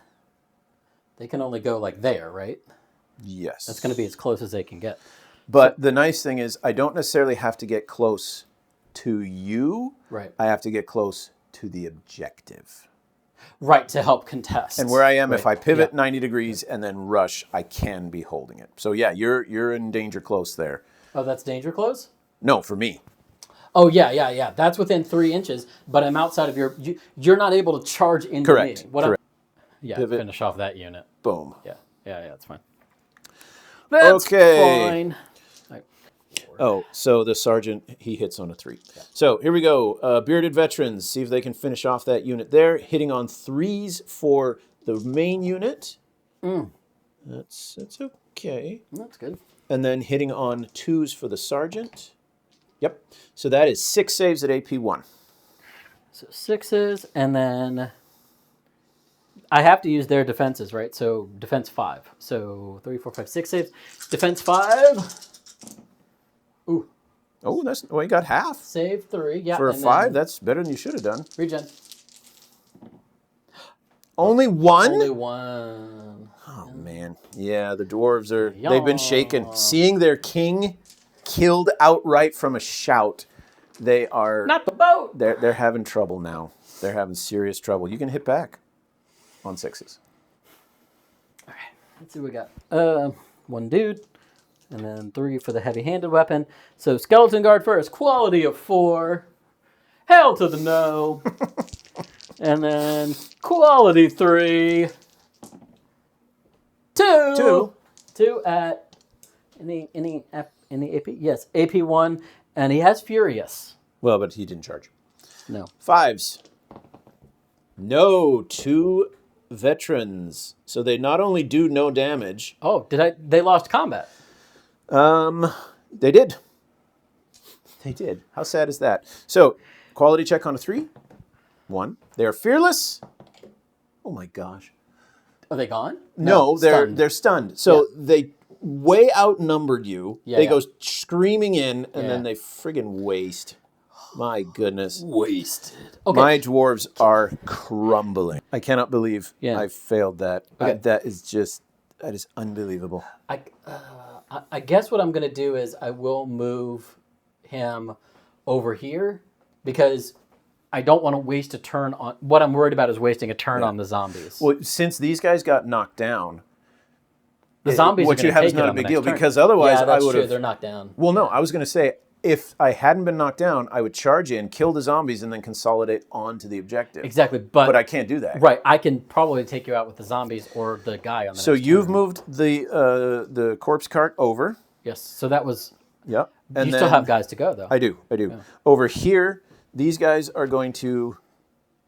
they can only go like there, right?
Yes.
That's going to be as close as they can get.
But the nice thing is I don't necessarily have to get close to you.
Right.
I have to get close to the objective.
Right, to help contest.
And where I am,
right.
if I pivot 90 degrees and then rush, I can be holding it. So yeah, you're in danger close there.
Oh, that's danger close?
No, for me.
Oh, yeah. That's within 3 inches, but I'm outside of your... You're not able to charge into
Correct.
me.
Correct.
Yeah,
Pivot.
finish off that unit.
Boom.
Yeah, that's fine. That's fine. Right.
Oh, so the sergeant, he hits on a 3. Yeah. So here we go. Bearded veterans, see if they can finish off that unit there. Hitting on 3s for the main unit. That's okay.
That's good.
And then hitting on 2s for the sergeant. Yep. So that is 6 saves at AP 1.
So 6s, and then I have to use their defenses, right? So defense 5. So 3, 4, 5, 6 saves. Defense 5. Ooh.
Oh, you got half.
Save 3. Yeah.
For a
and
5,
then
that's better than you should have done.
regen.
Only 1?
Only 1.
Oh, man. Yeah, the dwarves they've been shaken. Seeing their king killed outright from a shout, they are...
Not the boat!
They're having trouble now. They're having serious trouble. You can hit back on 6s.
All right, let's see what we got. 1 dude, and then 3 for the heavy-handed weapon. So skeleton guard first, quality of 4. Hell to the no. And then quality 3. 2. 2 at any AP? Yes, AP 1, and he has Furious.
Well, but he didn't charge.
No.
5s. No, 2 veterans. So they not only do no damage.
Oh, they lost combat.
They did. They did. How sad is that? So, quality check on a 3. 1. They are fearless. Oh my gosh.
Are they gone?
No,
stunned.
they're stunned. So they way outnumbered you.
Yeah,
they
yeah.
go screaming in, and
Yeah.
then they friggin' waste. My goodness.
Wasted. Okay.
My dwarves are crumbling. I cannot believe I failed that.
Okay.
That is unbelievable.
I guess what I'm going to do is I will move him over here because I don't want to waste a turn on... What I'm worried about is wasting a turn on the zombies.
Well, since these guys got knocked down,
the zombies
what
are
you
going
have
to
is
take
not
it
a
on the
big
next
deal
turn.
because otherwise
yeah, that's
I would
true.
have...
They're knocked down.
Well, no, I was going to say if I hadn't been knocked down, I would charge in, kill the zombies, and then consolidate onto the objective.
Exactly,
But I can't do that.
Right, I can probably take you out with the zombies or the guy on the
So
next
you've
turn.
moved the corpse cart over.
Yes, so that was...
Yep. And
you still have guys to go, though.
I do. Yeah. Over here, these guys are going to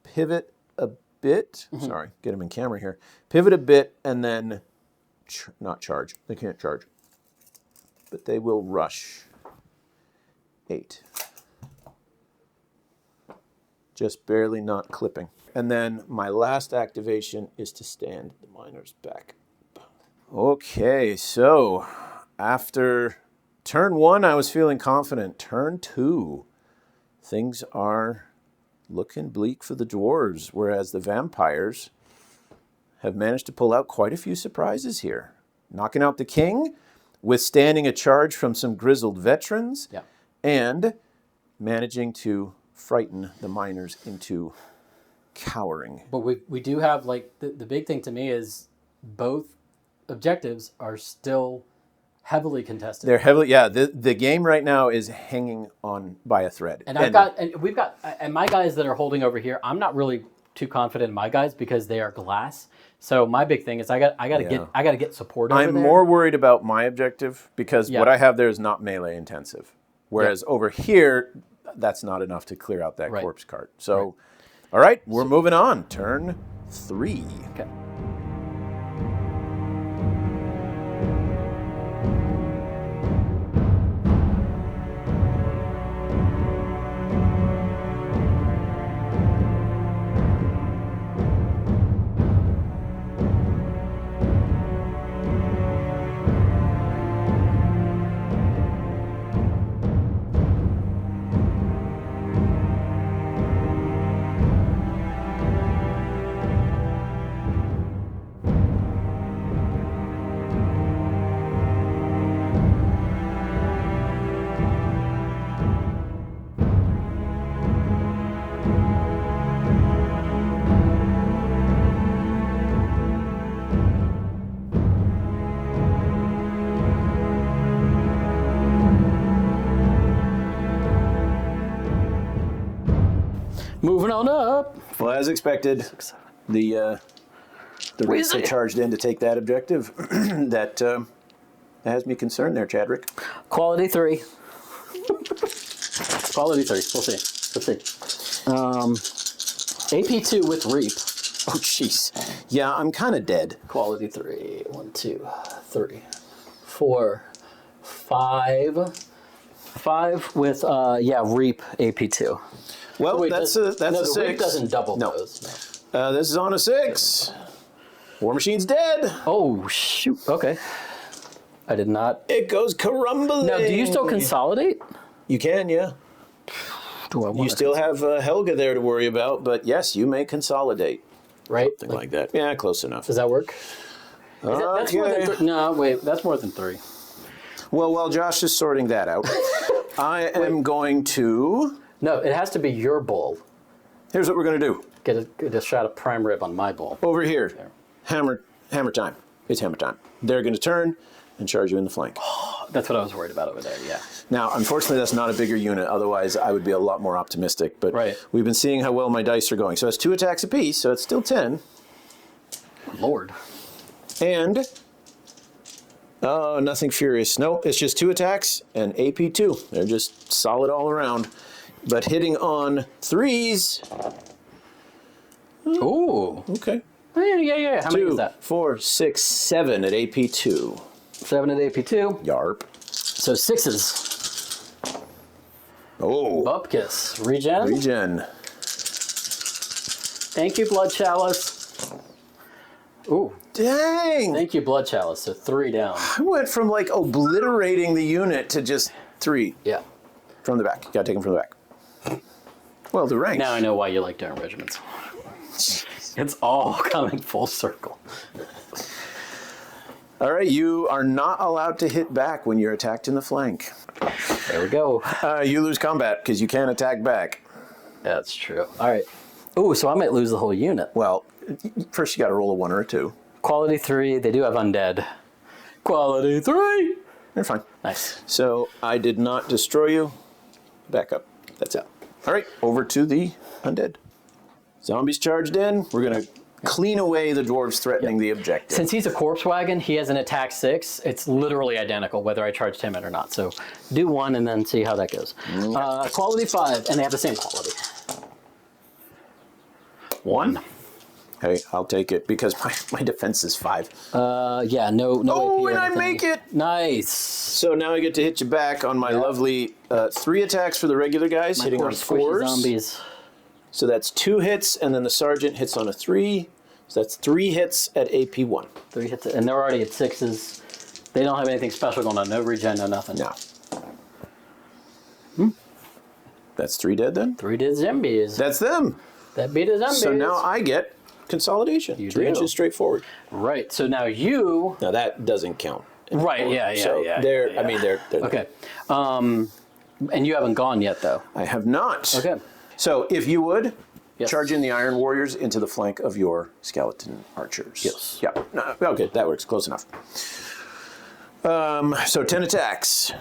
pivot a bit. Sorry, get them in camera here. Pivot a bit and then not charge. They can't charge. But they will rush. 8. Just barely not clipping. And then my last activation is to stand the miners back. Okay, so after turn 1, I was feeling confident. Turn 2, things are looking bleak for the dwarves, whereas the vampires have managed to pull out quite a few surprises here. Knocking out the king, withstanding a charge from some grizzled veterans, and managing to frighten the miners into cowering.
But we do have, like, the big thing to me is both objectives are still heavily contested.
They're heavily, yeah. The game right now is hanging on by a thread.
And we've got my guys that are holding over here. I'm not really too confident in my guys because they are glass. So my big thing is I got to get support over there.
I'm more worried about my objective because what I have there is not melee intensive, whereas over here, that's not enough to clear out that corpse cart. So, all right, we're moving on. Turn 3.
Okay. Moving on up.
Well, as expected, the race they charged in to take that objective. that has me concerned there, Chadrick.
Quality 3. Quality 3. We'll see. AP2 with Reap.
Oh, jeez. Yeah, I'm kind of dead.
Quality 3. 1, 2, 3, 4, 5. 5 with Reap AP2.
Well, that's a 6.
Reap doesn't double those. No.
This is on a 6. War Machine's dead.
Oh, shoot. Okay. I did not.
It goes crumbling.
Now, do you still consolidate?
You can, yeah.
Do I want
you still have Helga there to worry about, but yes, you may consolidate.
Right?
Something like that. Yeah, close enough.
Does that work? That's more than no, wait. That's more than 3.
Well, while Josh is sorting that out, I am going to...
No, it has to be your bull.
Here's what we're going to do.
Get a shot of prime rib on my bull.
Over here. There. Hammer time. It's hammer time. They're going to turn and charge you in the flank.
That's what I was worried about over there, yeah.
Now, unfortunately, that's not a bigger unit. Otherwise, I would be a lot more optimistic. But we've been seeing how well my dice are going. So it's 2 attacks apiece, so it's still 10.
Lord.
And... oh, nothing furious. No, it's just 2 attacks and AP2. They're just solid all around. But hitting on 3s.
Ooh.
Okay.
Yeah. How many is that?
4, 6, 7 at AP2.
7 at AP2.
Yarp.
So 6s.
Oh.
Bupkis. Regen. Thank you, Blood Chalice. Ooh.
Dang.
Thank you, Blood Chalice. So 3 down.
I went from like obliterating the unit to just 3.
Yeah.
From the back. You gotta take them from the back. Well, the ranks.
Now I know why you like doing regiments. It's all coming full circle.
All right, you are not allowed to hit back when you're attacked in the flank.
There we go.
You lose combat because you can't attack back.
That's true. All right. Ooh, so I might lose the whole unit.
Well, first you got to roll a 1 or a 2.
Quality 3. They do have undead. Quality 3.
You're fine.
Nice.
So I did not destroy you. Back up. That's it. All right, over to the undead. Zombies charged in. We're going to clean away the dwarves threatening the objective.
Since he's a corpse wagon, he has an attack 6. It's literally identical whether I charged him it or not. So do 1 and then see how that goes. Quality 5, and they have the same quality.
1. Hey, I'll take it because my defense is 5.
Yeah, no.
Oh,
AP
and I make it!
Nice.
So now I get to hit you back on my lovely 3 attacks for the regular guys, hitting on 4s.
Zombies.
So that's 2 hits, and then the sergeant hits on a 3. So that's 3 hits at AP1.
3 hits, and they're already at 6s. They don't have anything special going on. No regen, no nothing.
No. That's 3 dead then?
3 dead zombies.
That's them.
That beat a zombies.
So now I get consolidation.
You
3
do.
inches straight forward.
Right. So now you.
Now that doesn't count.
Right. Yeah.
So they're. I mean, they're
Okay. And you haven't gone yet, though.
I have not.
Okay.
So if you would.
Yes.
Charge in the Iron Warriors into the flank of your skeleton archers.
Yes.
Yeah. No, okay, that works. Close enough. So 10 attacks.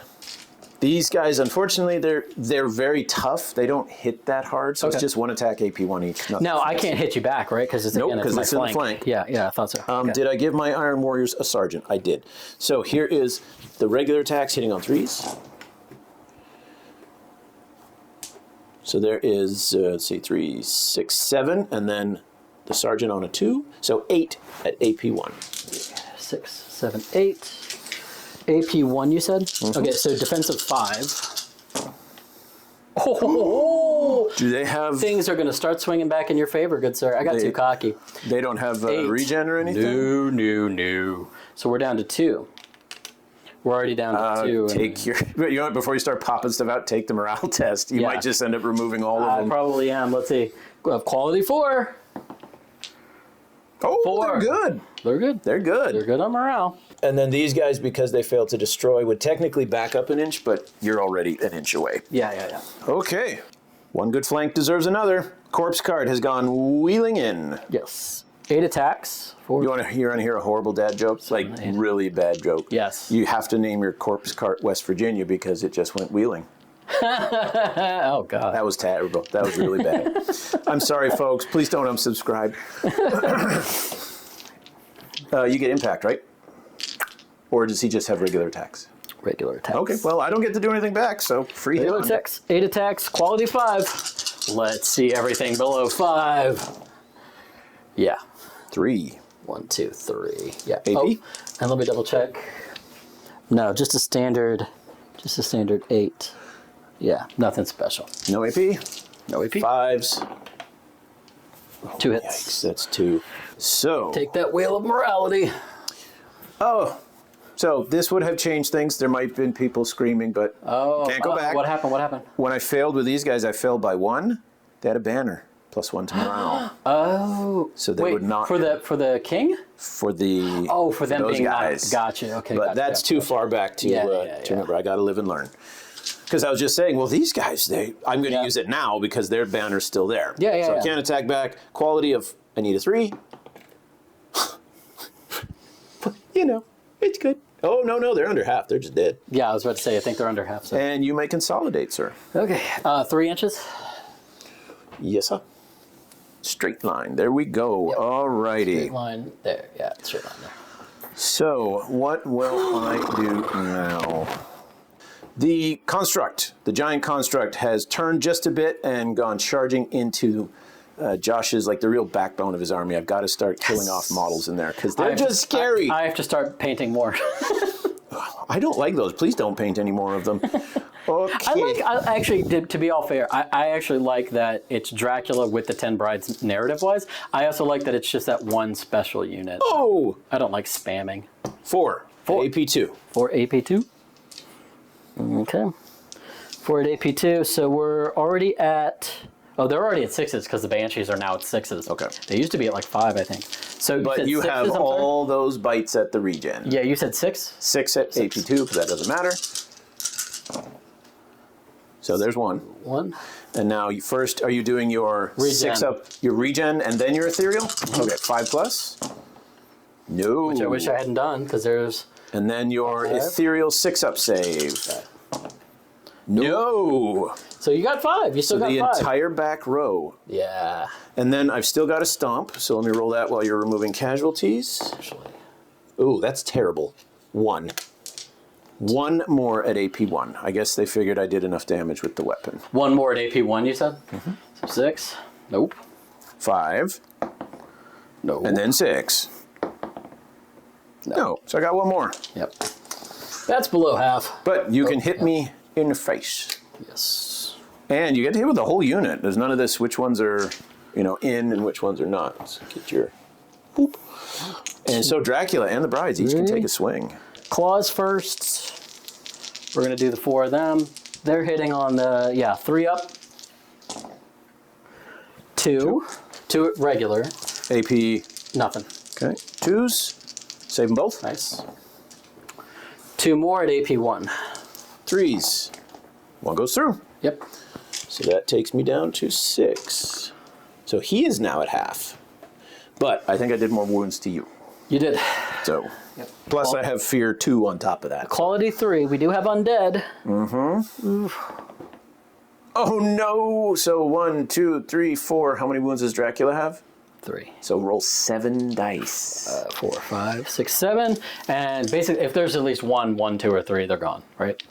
These guys, unfortunately, they're very tough. They don't hit that hard, so it's just 1 attack, AP 1 each.
Now I can't hit you back, right? Because it's
Nope,
again,
'cause
it's
it's in
my
the
flank.
flank.
Yeah, I thought so. Okay.
Did I give my Iron Warriors a sergeant? I did. So here is the regular attacks hitting on 3s. So there is, let's see, 3, 6, 7, and then the sergeant on a 2. So 8 at AP 1.
6, 7, 8. AP 1, you said? Okay, so defensive 5. Oh,
Do they have?
things are going to start swinging back in your favor, good sir. I got too cocky.
They don't have
8.
regen or anything.
No. So we're down to 2. We're already down to 2.
Take your. You know what? Before you start popping stuff out, take the morale test. You
Yeah.
might just end up removing all of
I
them.
probably am. Let's see. We have quality 4.
Oh,
4.
they're good.
They're good.
They're good.
They're good on morale.
And then these guys, because they failed to destroy, would technically back up an inch, but you're already an inch away.
Yeah.
Okay. One good flank deserves another. Corpse cart has gone wheeling in.
Yes. 8 attacks. 4.
You want to hear a horrible dad joke? Like,
8.
really bad joke.
Yes.
You have to name your corpse cart West Virginia because it just went wheeling.
Oh, God.
That was terrible. That was really bad. I'm sorry, folks. Please don't unsubscribe. You get impact, right? Or does he just have regular attacks?
Regular attacks.
Okay, well, I don't get to do anything back, so free hit
Regular
on.
attacks. 8 attacks. Quality 5. Let's see everything below 5. Yeah.
3.
1, 2, 3. Yeah.
AP?
Oh, and let me double check. No, just a standard 8. Yeah, nothing special.
No AP.
No AP.
5s.
2 hits.
Yikes, that's 2. So.
Take that wheel of morality.
Oh. So this would have changed things. There might have been people screaming, but can't go back.
What happened?
When I failed with these guys, I failed by 1. They had a banner. +1 to morale.
Oh.
So they would not.
For the king?
For the.
Oh, for them
those
being
guys.
Gotcha. Okay.
But
gotcha,
that's too far back to remember. I got to live and learn. Because I was just saying, well, these guys, I'm going to use it now because their banner's still there.
Yeah.
So I can't attack back. Quality of, I need a 3. It's good. Oh, no, they're under half. They're just dead.
Yeah, I was about to say, I think they're under half. So.
And you may consolidate, sir.
Okay. 3 inches?
Yes, sir. Straight line. There we go.
Yep.
All righty.
Straight line there. Yeah, straight line there.
So, what will I do now? The construct, the giant construct, has turned just a bit and gone charging into Josh's, like the real backbone of his army. I've got to start killing off models in there because they're just scary.
I have to start painting more.
I don't like those. Please don't paint any more of them. Okay.
I actually, to be all fair, I actually like that it's Dracula with the 10 brides narrative-wise. I also like that it's just that one special unit.
Oh!
I don't like spamming.
4. AP2.
4 AP2. Okay. 4 at AP2, so we're already at... Oh, they're already at 6s because the Banshees are now at 6s.
Okay.
They used to be at like 5, I think. So
But you have all those bites at the regen.
Yeah, you said 6?
6 at AP2, but that doesn't matter. So there's 1.
1.
And now are you doing your
Regen.
6 up, your regen, and then your ethereal? Okay, 5 plus. No.
Which I wish I hadn't done because there's...
And then your ethereal 6 up save.
Okay.
No.
So you got 5. You still got 5.
The entire back row.
Yeah.
And then I've still got a stomp, so let me roll that while you're removing casualties.
Actually.
Ooh, that's terrible. 1. 1 more at AP1. I guess they figured I did enough damage with the weapon.
1 more at AP1, you said? Mm-hmm. So 6. Nope.
5.
No.
And then 6. No. So I got 1 more.
Yep. That's below half.
But you can hit me in the face.
Yes.
And you get to hit with the whole unit. There's none of this which ones are, in and which ones are not. Let's get your boop. And so Dracula and the brides each can take a swing.
Claws first. We're going to do the 4 of them. They're hitting on the 3 up. 2 regular.
AP.
Nothing.
Okay. 2s. Save them both.
Nice. 2 more at AP 1.
3s. 1 goes through.
Yep.
So that takes me down to 6. So he is now at half. But I think I did more wounds to you.
You did.
So, plus I have fear 2 on top of that.
Quality 3. We do have undead.
Mm-hmm. Oh no! So 1, 2, 3, 4. How many wounds does Dracula have?
3.
So roll 7 dice.
4, 5, 6, 7. And basically, if there's at least 1, 2, or 3, they're gone, right?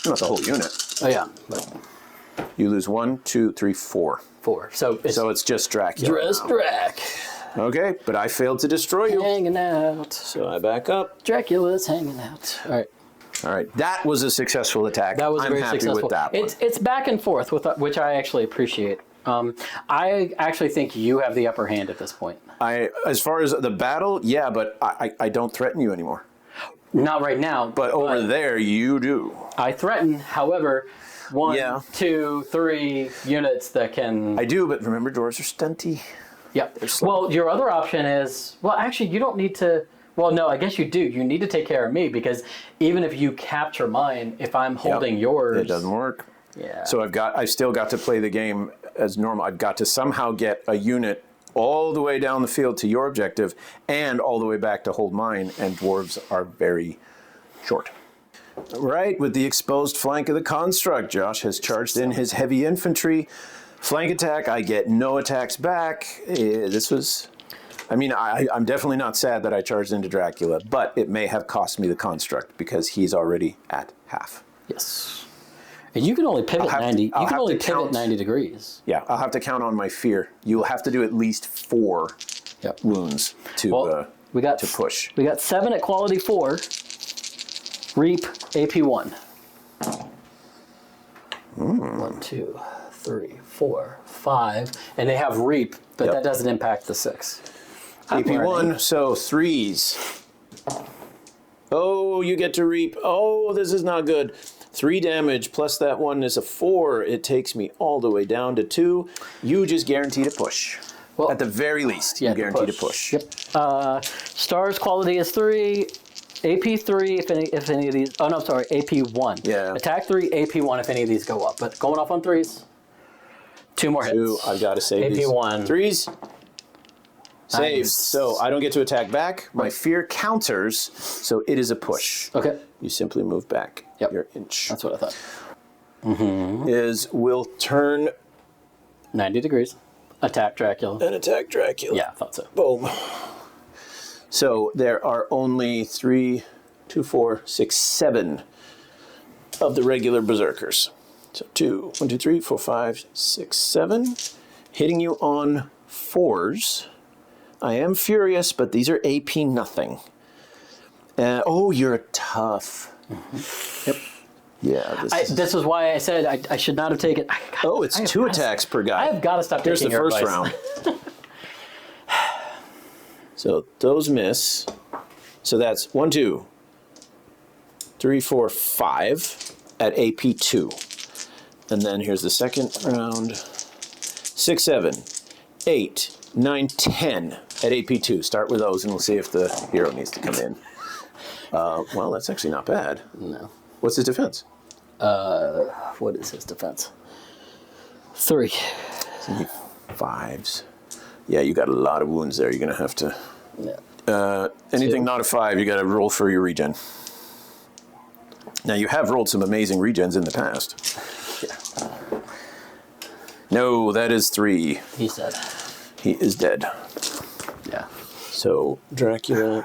Not the whole unit.
Oh, yeah. But
You lose 1, 2, 3, 4.
4. So
it's just Dracula.
Just Drac.
Okay, but I failed to destroy you.
Hanging out.
So I back up.
Dracula's hanging out. All right.
All right, that was a successful attack.
That was
I'm
very
happy
successful.
with that one.
It's back and forth, which I actually appreciate. I actually think you have the upper hand at this point.
As far as the battle, yeah, but I don't threaten you anymore.
Not right now.
But over there, you do.
I threaten, however, 1, 2, 3 units that can...
I do, but remember, dwarves are stunty.
Yep. Well, your other option is... Well, actually, you don't need to... Well, no, I guess you do. You need to take care of me, because even if you capture mine, if I'm holding yours...
It doesn't work.
Yeah.
So I've still got to play the game as normal. I've got to somehow get a unit all the way down the field to your objective and all the way back to hold mine, and dwarves are very short. Right, with the exposed flank of the construct, Josh has charged in his heavy infantry. Flank attack, I get no attacks back. This was... I mean, I'm definitely not sad that I charged into Dracula, but it may have cost me the construct because he's already at half.
Yes. And you can only pivot 90. You can only pivot 90 degrees.
Yeah, I'll have to count on my fear. You'll have to do at least 4 wounds to push.
We got 7 at quality 4. Reap AP 1. 1, 2, 3, 4, 5, and they have reap, but that doesn't impact the 6.
AP 1, so 3s. Oh, you get to reap. Oh, this is not good. 3 damage plus that 1 is a 4. It takes me all the way down to 2. You just guarantee to push. Well, at the very least, you guarantee to push.
Yep. Stars quality is 3. AP 3 if any of these. Oh no, sorry. AP 1.
Yeah.
Attack 3. AP 1 if any of these go up. But going off on 3s. 2 more hits.
I've got to save
AP
these.
1.
3s. Saved.
Nice.
So I don't get to attack back. My fear counters, so it is a push.
Okay.
You simply move back your inch.
That's what I thought.
Will turn
90 degrees. Attack Dracula.
and attack Dracula.
Yeah, I thought so.
Boom. So there are only 3, 2, 4, 6, 7 of the regular berserkers. So 1, 2, 3, 4, 5, 6, 7. Hitting you on 4s. I am furious, but these are AP nothing. Oh, you're tough. Yep. Yeah.
This is why I said I should not have taken...
It's 2 attacks per guy.
I have got to stop taking your advice.
Here's the first round. So those miss. So that's 1, 2, 3, 4, 5 at AP 2. And then here's the second round. 6, 7, 8, 9, 10 at AP 2. Start with those and we'll see if the hero needs to come in. Well, that's actually not bad.
No.
What's his defense?
What is his defense? 3.
5s. Yeah, you got a lot of wounds there. You're going to have to...
Yeah.
Anything
2.
not a 5, you got to roll for your regen. Now, you have rolled some amazing regens in the past.
Yeah.
No, that is 3.
He's dead.
He is dead.
Yeah.
So, Dracula,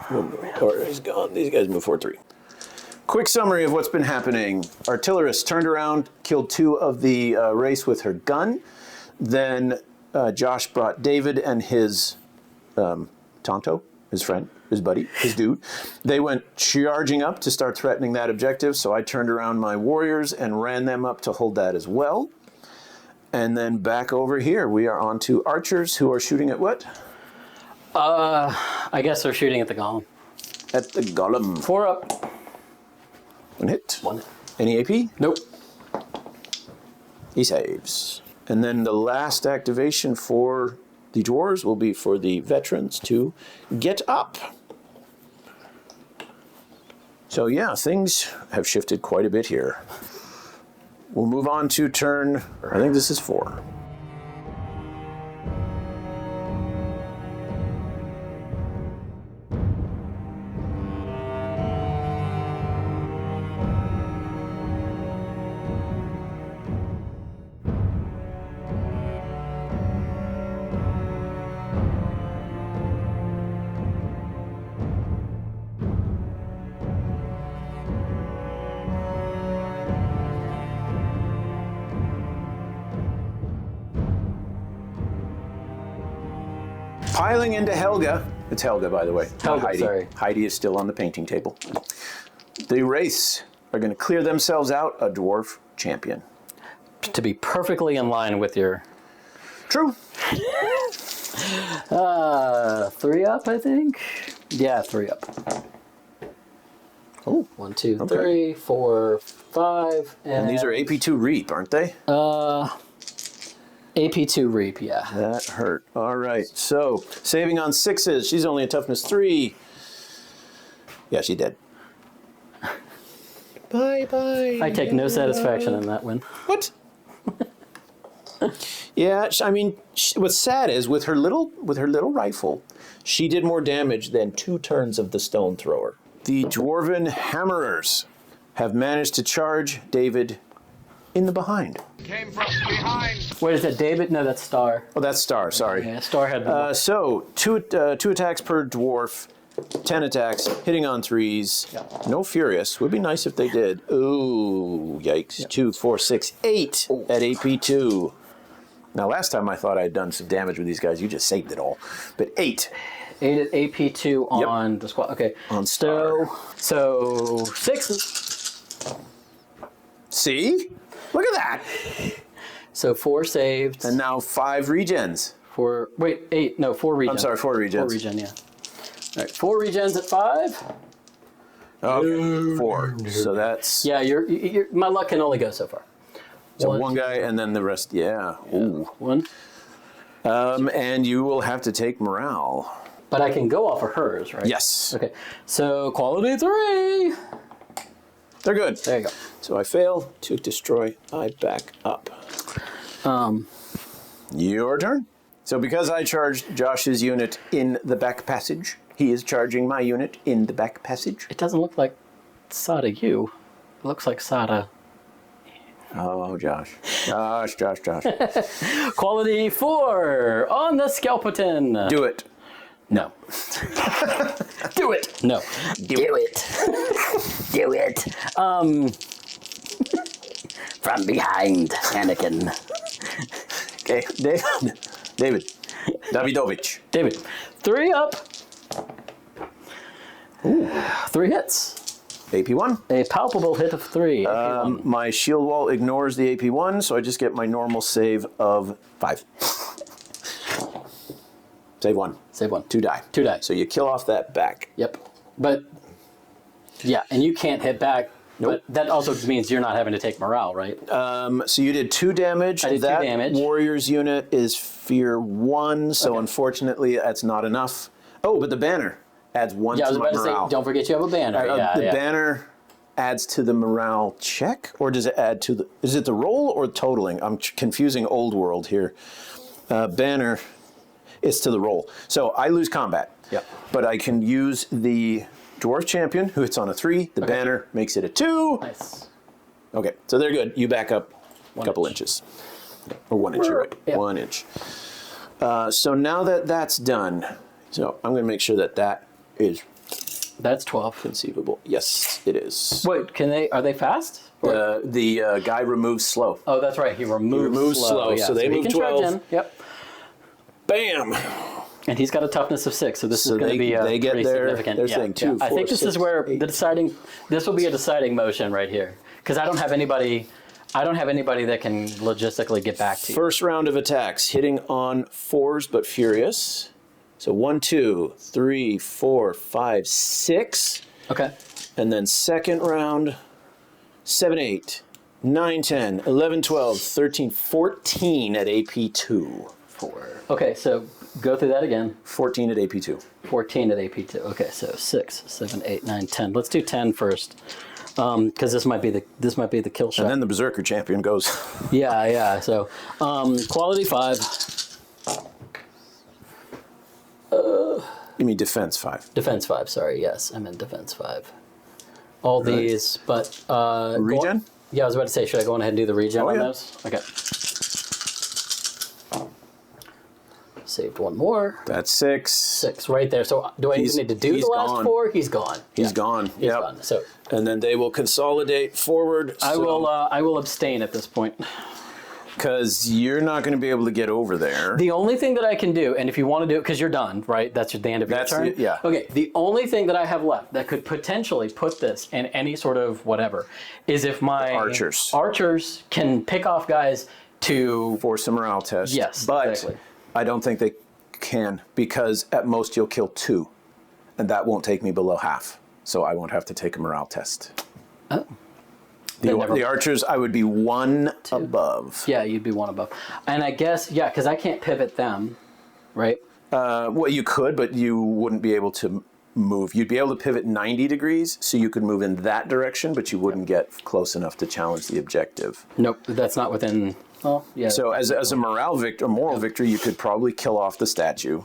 he's gone. These guys move forward 3. Quick summary of what's been happening. Artillerist turned around, killed 2 of the race with her gun. Then Josh brought David and his Tonto, his friend, his buddy, his dude. They went charging up to start threatening that objective, so I turned around my warriors and ran them up to hold that as well. And then back over here, we are on to archers who are shooting at what?
I guess they're shooting at the golem.
At the golem.
4 up.
1 hit.
1 hit.
Any AP?
Nope.
He saves. And then the last activation for the dwarves will be for the veterans to get up. So yeah, things have shifted quite a bit here. We'll move on to turn, I think this is 4. Piling into Helga. It's Helga, by the way.
Helga,
Heidi.
sorry.
Heidi is still on the painting table. The race are going to clear themselves out a dwarf champion.
To be perfectly in line with your...
True.
3 up, I think? Yeah, 3 up.
Oh.
1, 2, 3, 4, 5.
And these are AP2 Reap, aren't they?
AP2 Reap, yeah.
That hurt. All right. So, saving on 6s. She's only a toughness 3. Yeah, she did. Bye-bye.
I take no satisfaction in that win.
What? Yeah, I mean, what's sad is with her little rifle, she did more damage than 2 turns of the stone thrower. The dwarven hammerers have managed to charge David in the behind.
Came from behind.
Wait, is that David? No, that's Star.
Oh, that's Star. Sorry.
Yeah, Star had...
So two attacks per dwarf, 10 attacks, hitting on 3s.
Yep.
No furious. Would be nice if they did. Ooh, yikes! Yep. 2, 4, 6, 8 at AP2. Now, last time I thought I had done some damage with these guys. You just saved it all. But 8.
8 at AP2 on the squad. Okay.
On Star.
So 6.
See? Look at that.
So 4 saved.
And now 5 regens.
4. Wait, 8. No, 4 regens.
I'm sorry, 4 regens.
4 regen, yeah. All right, 4 regens at 5.
Okay, 4. So that's...
Yeah, you're my luck can only go so far.
So one guy and then the rest, yeah. Ooh.
1.
And you will have to take morale.
But I can go off of hers, right?
Yes.
Okay, so quality 3.
They're good.
There you go.
So I fail to destroy. I back up. Your turn. So because I charged Josh's unit in the back passage, he is charging my unit in the back passage.
It doesn't look like Sada you. It looks like Sada.
Oh, Josh. Josh.
Quality 4 on the Skeleton.
Do it.
No. Do it. No. Do it. Do it. From behind, Anakin.
Okay, David. Davidovich.
David. 3 up. Ooh. 3 hits.
AP1.
A palpable hit of 3.
My shield wall ignores the AP1, so I just get my normal save of 5. Save 1.
Save 1.
2 die.
2 die.
So you kill off that back.
Yep. But, yeah, and you can't hit back.
Nope.
But that also means you're not having to take morale, right?
So you did 2 damage.
I did 2 damage.
Warrior's unit is fear 1, so unfortunately that's not enough. Oh, but the banner adds 1
Yeah, I
to
was
my
about to
morale.
say, don't forget you have a banner.
The banner adds to the morale check, or does it add to the... Is it the roll or totaling? I'm confusing old world here. Banner is to the roll. So I lose combat.
Yep.
But I can use the dwarf champion, who hits on a 3. The banner makes it a 2.
Nice.
Okay, so they're good. You back up a couple inches. Or 1 inch, you're right.
Yep.
1 inch. So now that that's done, so I'm going to make sure that that is
That's 12.
conceivable. Yes, it is.
Wait, are they fast?
The guy removes slow.
Oh, that's right. He removes
slow,
Yeah.
so they
he
move
can charge
12.
in. Yep.
Bam!
And he's got a toughness of 6, so this is going to be
they get
pretty significant.
their thing. 2, 4,
I think this
6,
is where
8.
this will be a deciding motion right here, because I don't have anybody that can logistically get back to you.
First round of attacks, hitting on 4s but furious. So 1, 2, 3, 4, 5, 6.
Okay.
And then second round, 7, 8. 9, 10, 11, 12, 13, 14 at AP2.
4. Okay, so go through that again.
14 at AP2.
14 at AP2. Okay, so 6, 7, 8, 9, 10. Let's do 10 first, because this might be the kill shot.
And then the Berserker champion goes.
Yeah. So quality 5.
You mean defense 5?
Defense 5. Sorry. Yes, I meant defense 5. All these, but
Regen?
Yeah, I was about to say, should I go on ahead and do the regen on those? Okay. Saved one more.
That's 6.
6 right there. So do I even need to do the last
gone.
4? He's gone.
He's gone.
He's gone. So
and then they will consolidate forward.
I will abstain at this point.
Because you're not going to be able to get over there.
The only thing that I can do, and if you want to do it, because you're done, right? That's the end of your turn.
Yeah.
Okay. The only thing that I have left that could potentially put this in any sort of whatever is if my archers can pick off guys to
force a morale test.
Yes,
but
exactly.
I don't think they can, because at most you'll kill 2, and that won't take me below half. So I won't have to take a morale test.
Oh.
The archers, I would be 1 above.
Yeah, you'd be 1 above. And I guess, yeah, because I can't pivot them, right?
Well, you could, but you wouldn't be able to move. You'd be able to pivot 90 degrees, so you could move in that direction, but you wouldn't get close enough to challenge the objective.
Nope, that's not within... Oh, yeah.
So as a moral victory, you could probably kill off the statue.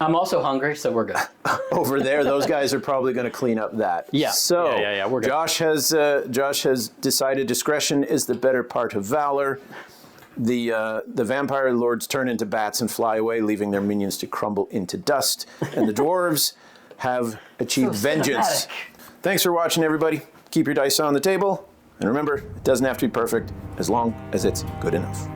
I'm also hungry, so we're good.
Over there, those guys are probably going to clean up that.
Yeah.
So
yeah, we're good.
Josh has decided discretion is the better part of valor. The vampire lords turn into bats and fly away, leaving their minions to crumble into dust. And the dwarves have achieved vengeance. Thanks for watching, everybody. Keep your dice on the table. And remember, it doesn't have to be perfect as long as it's good enough.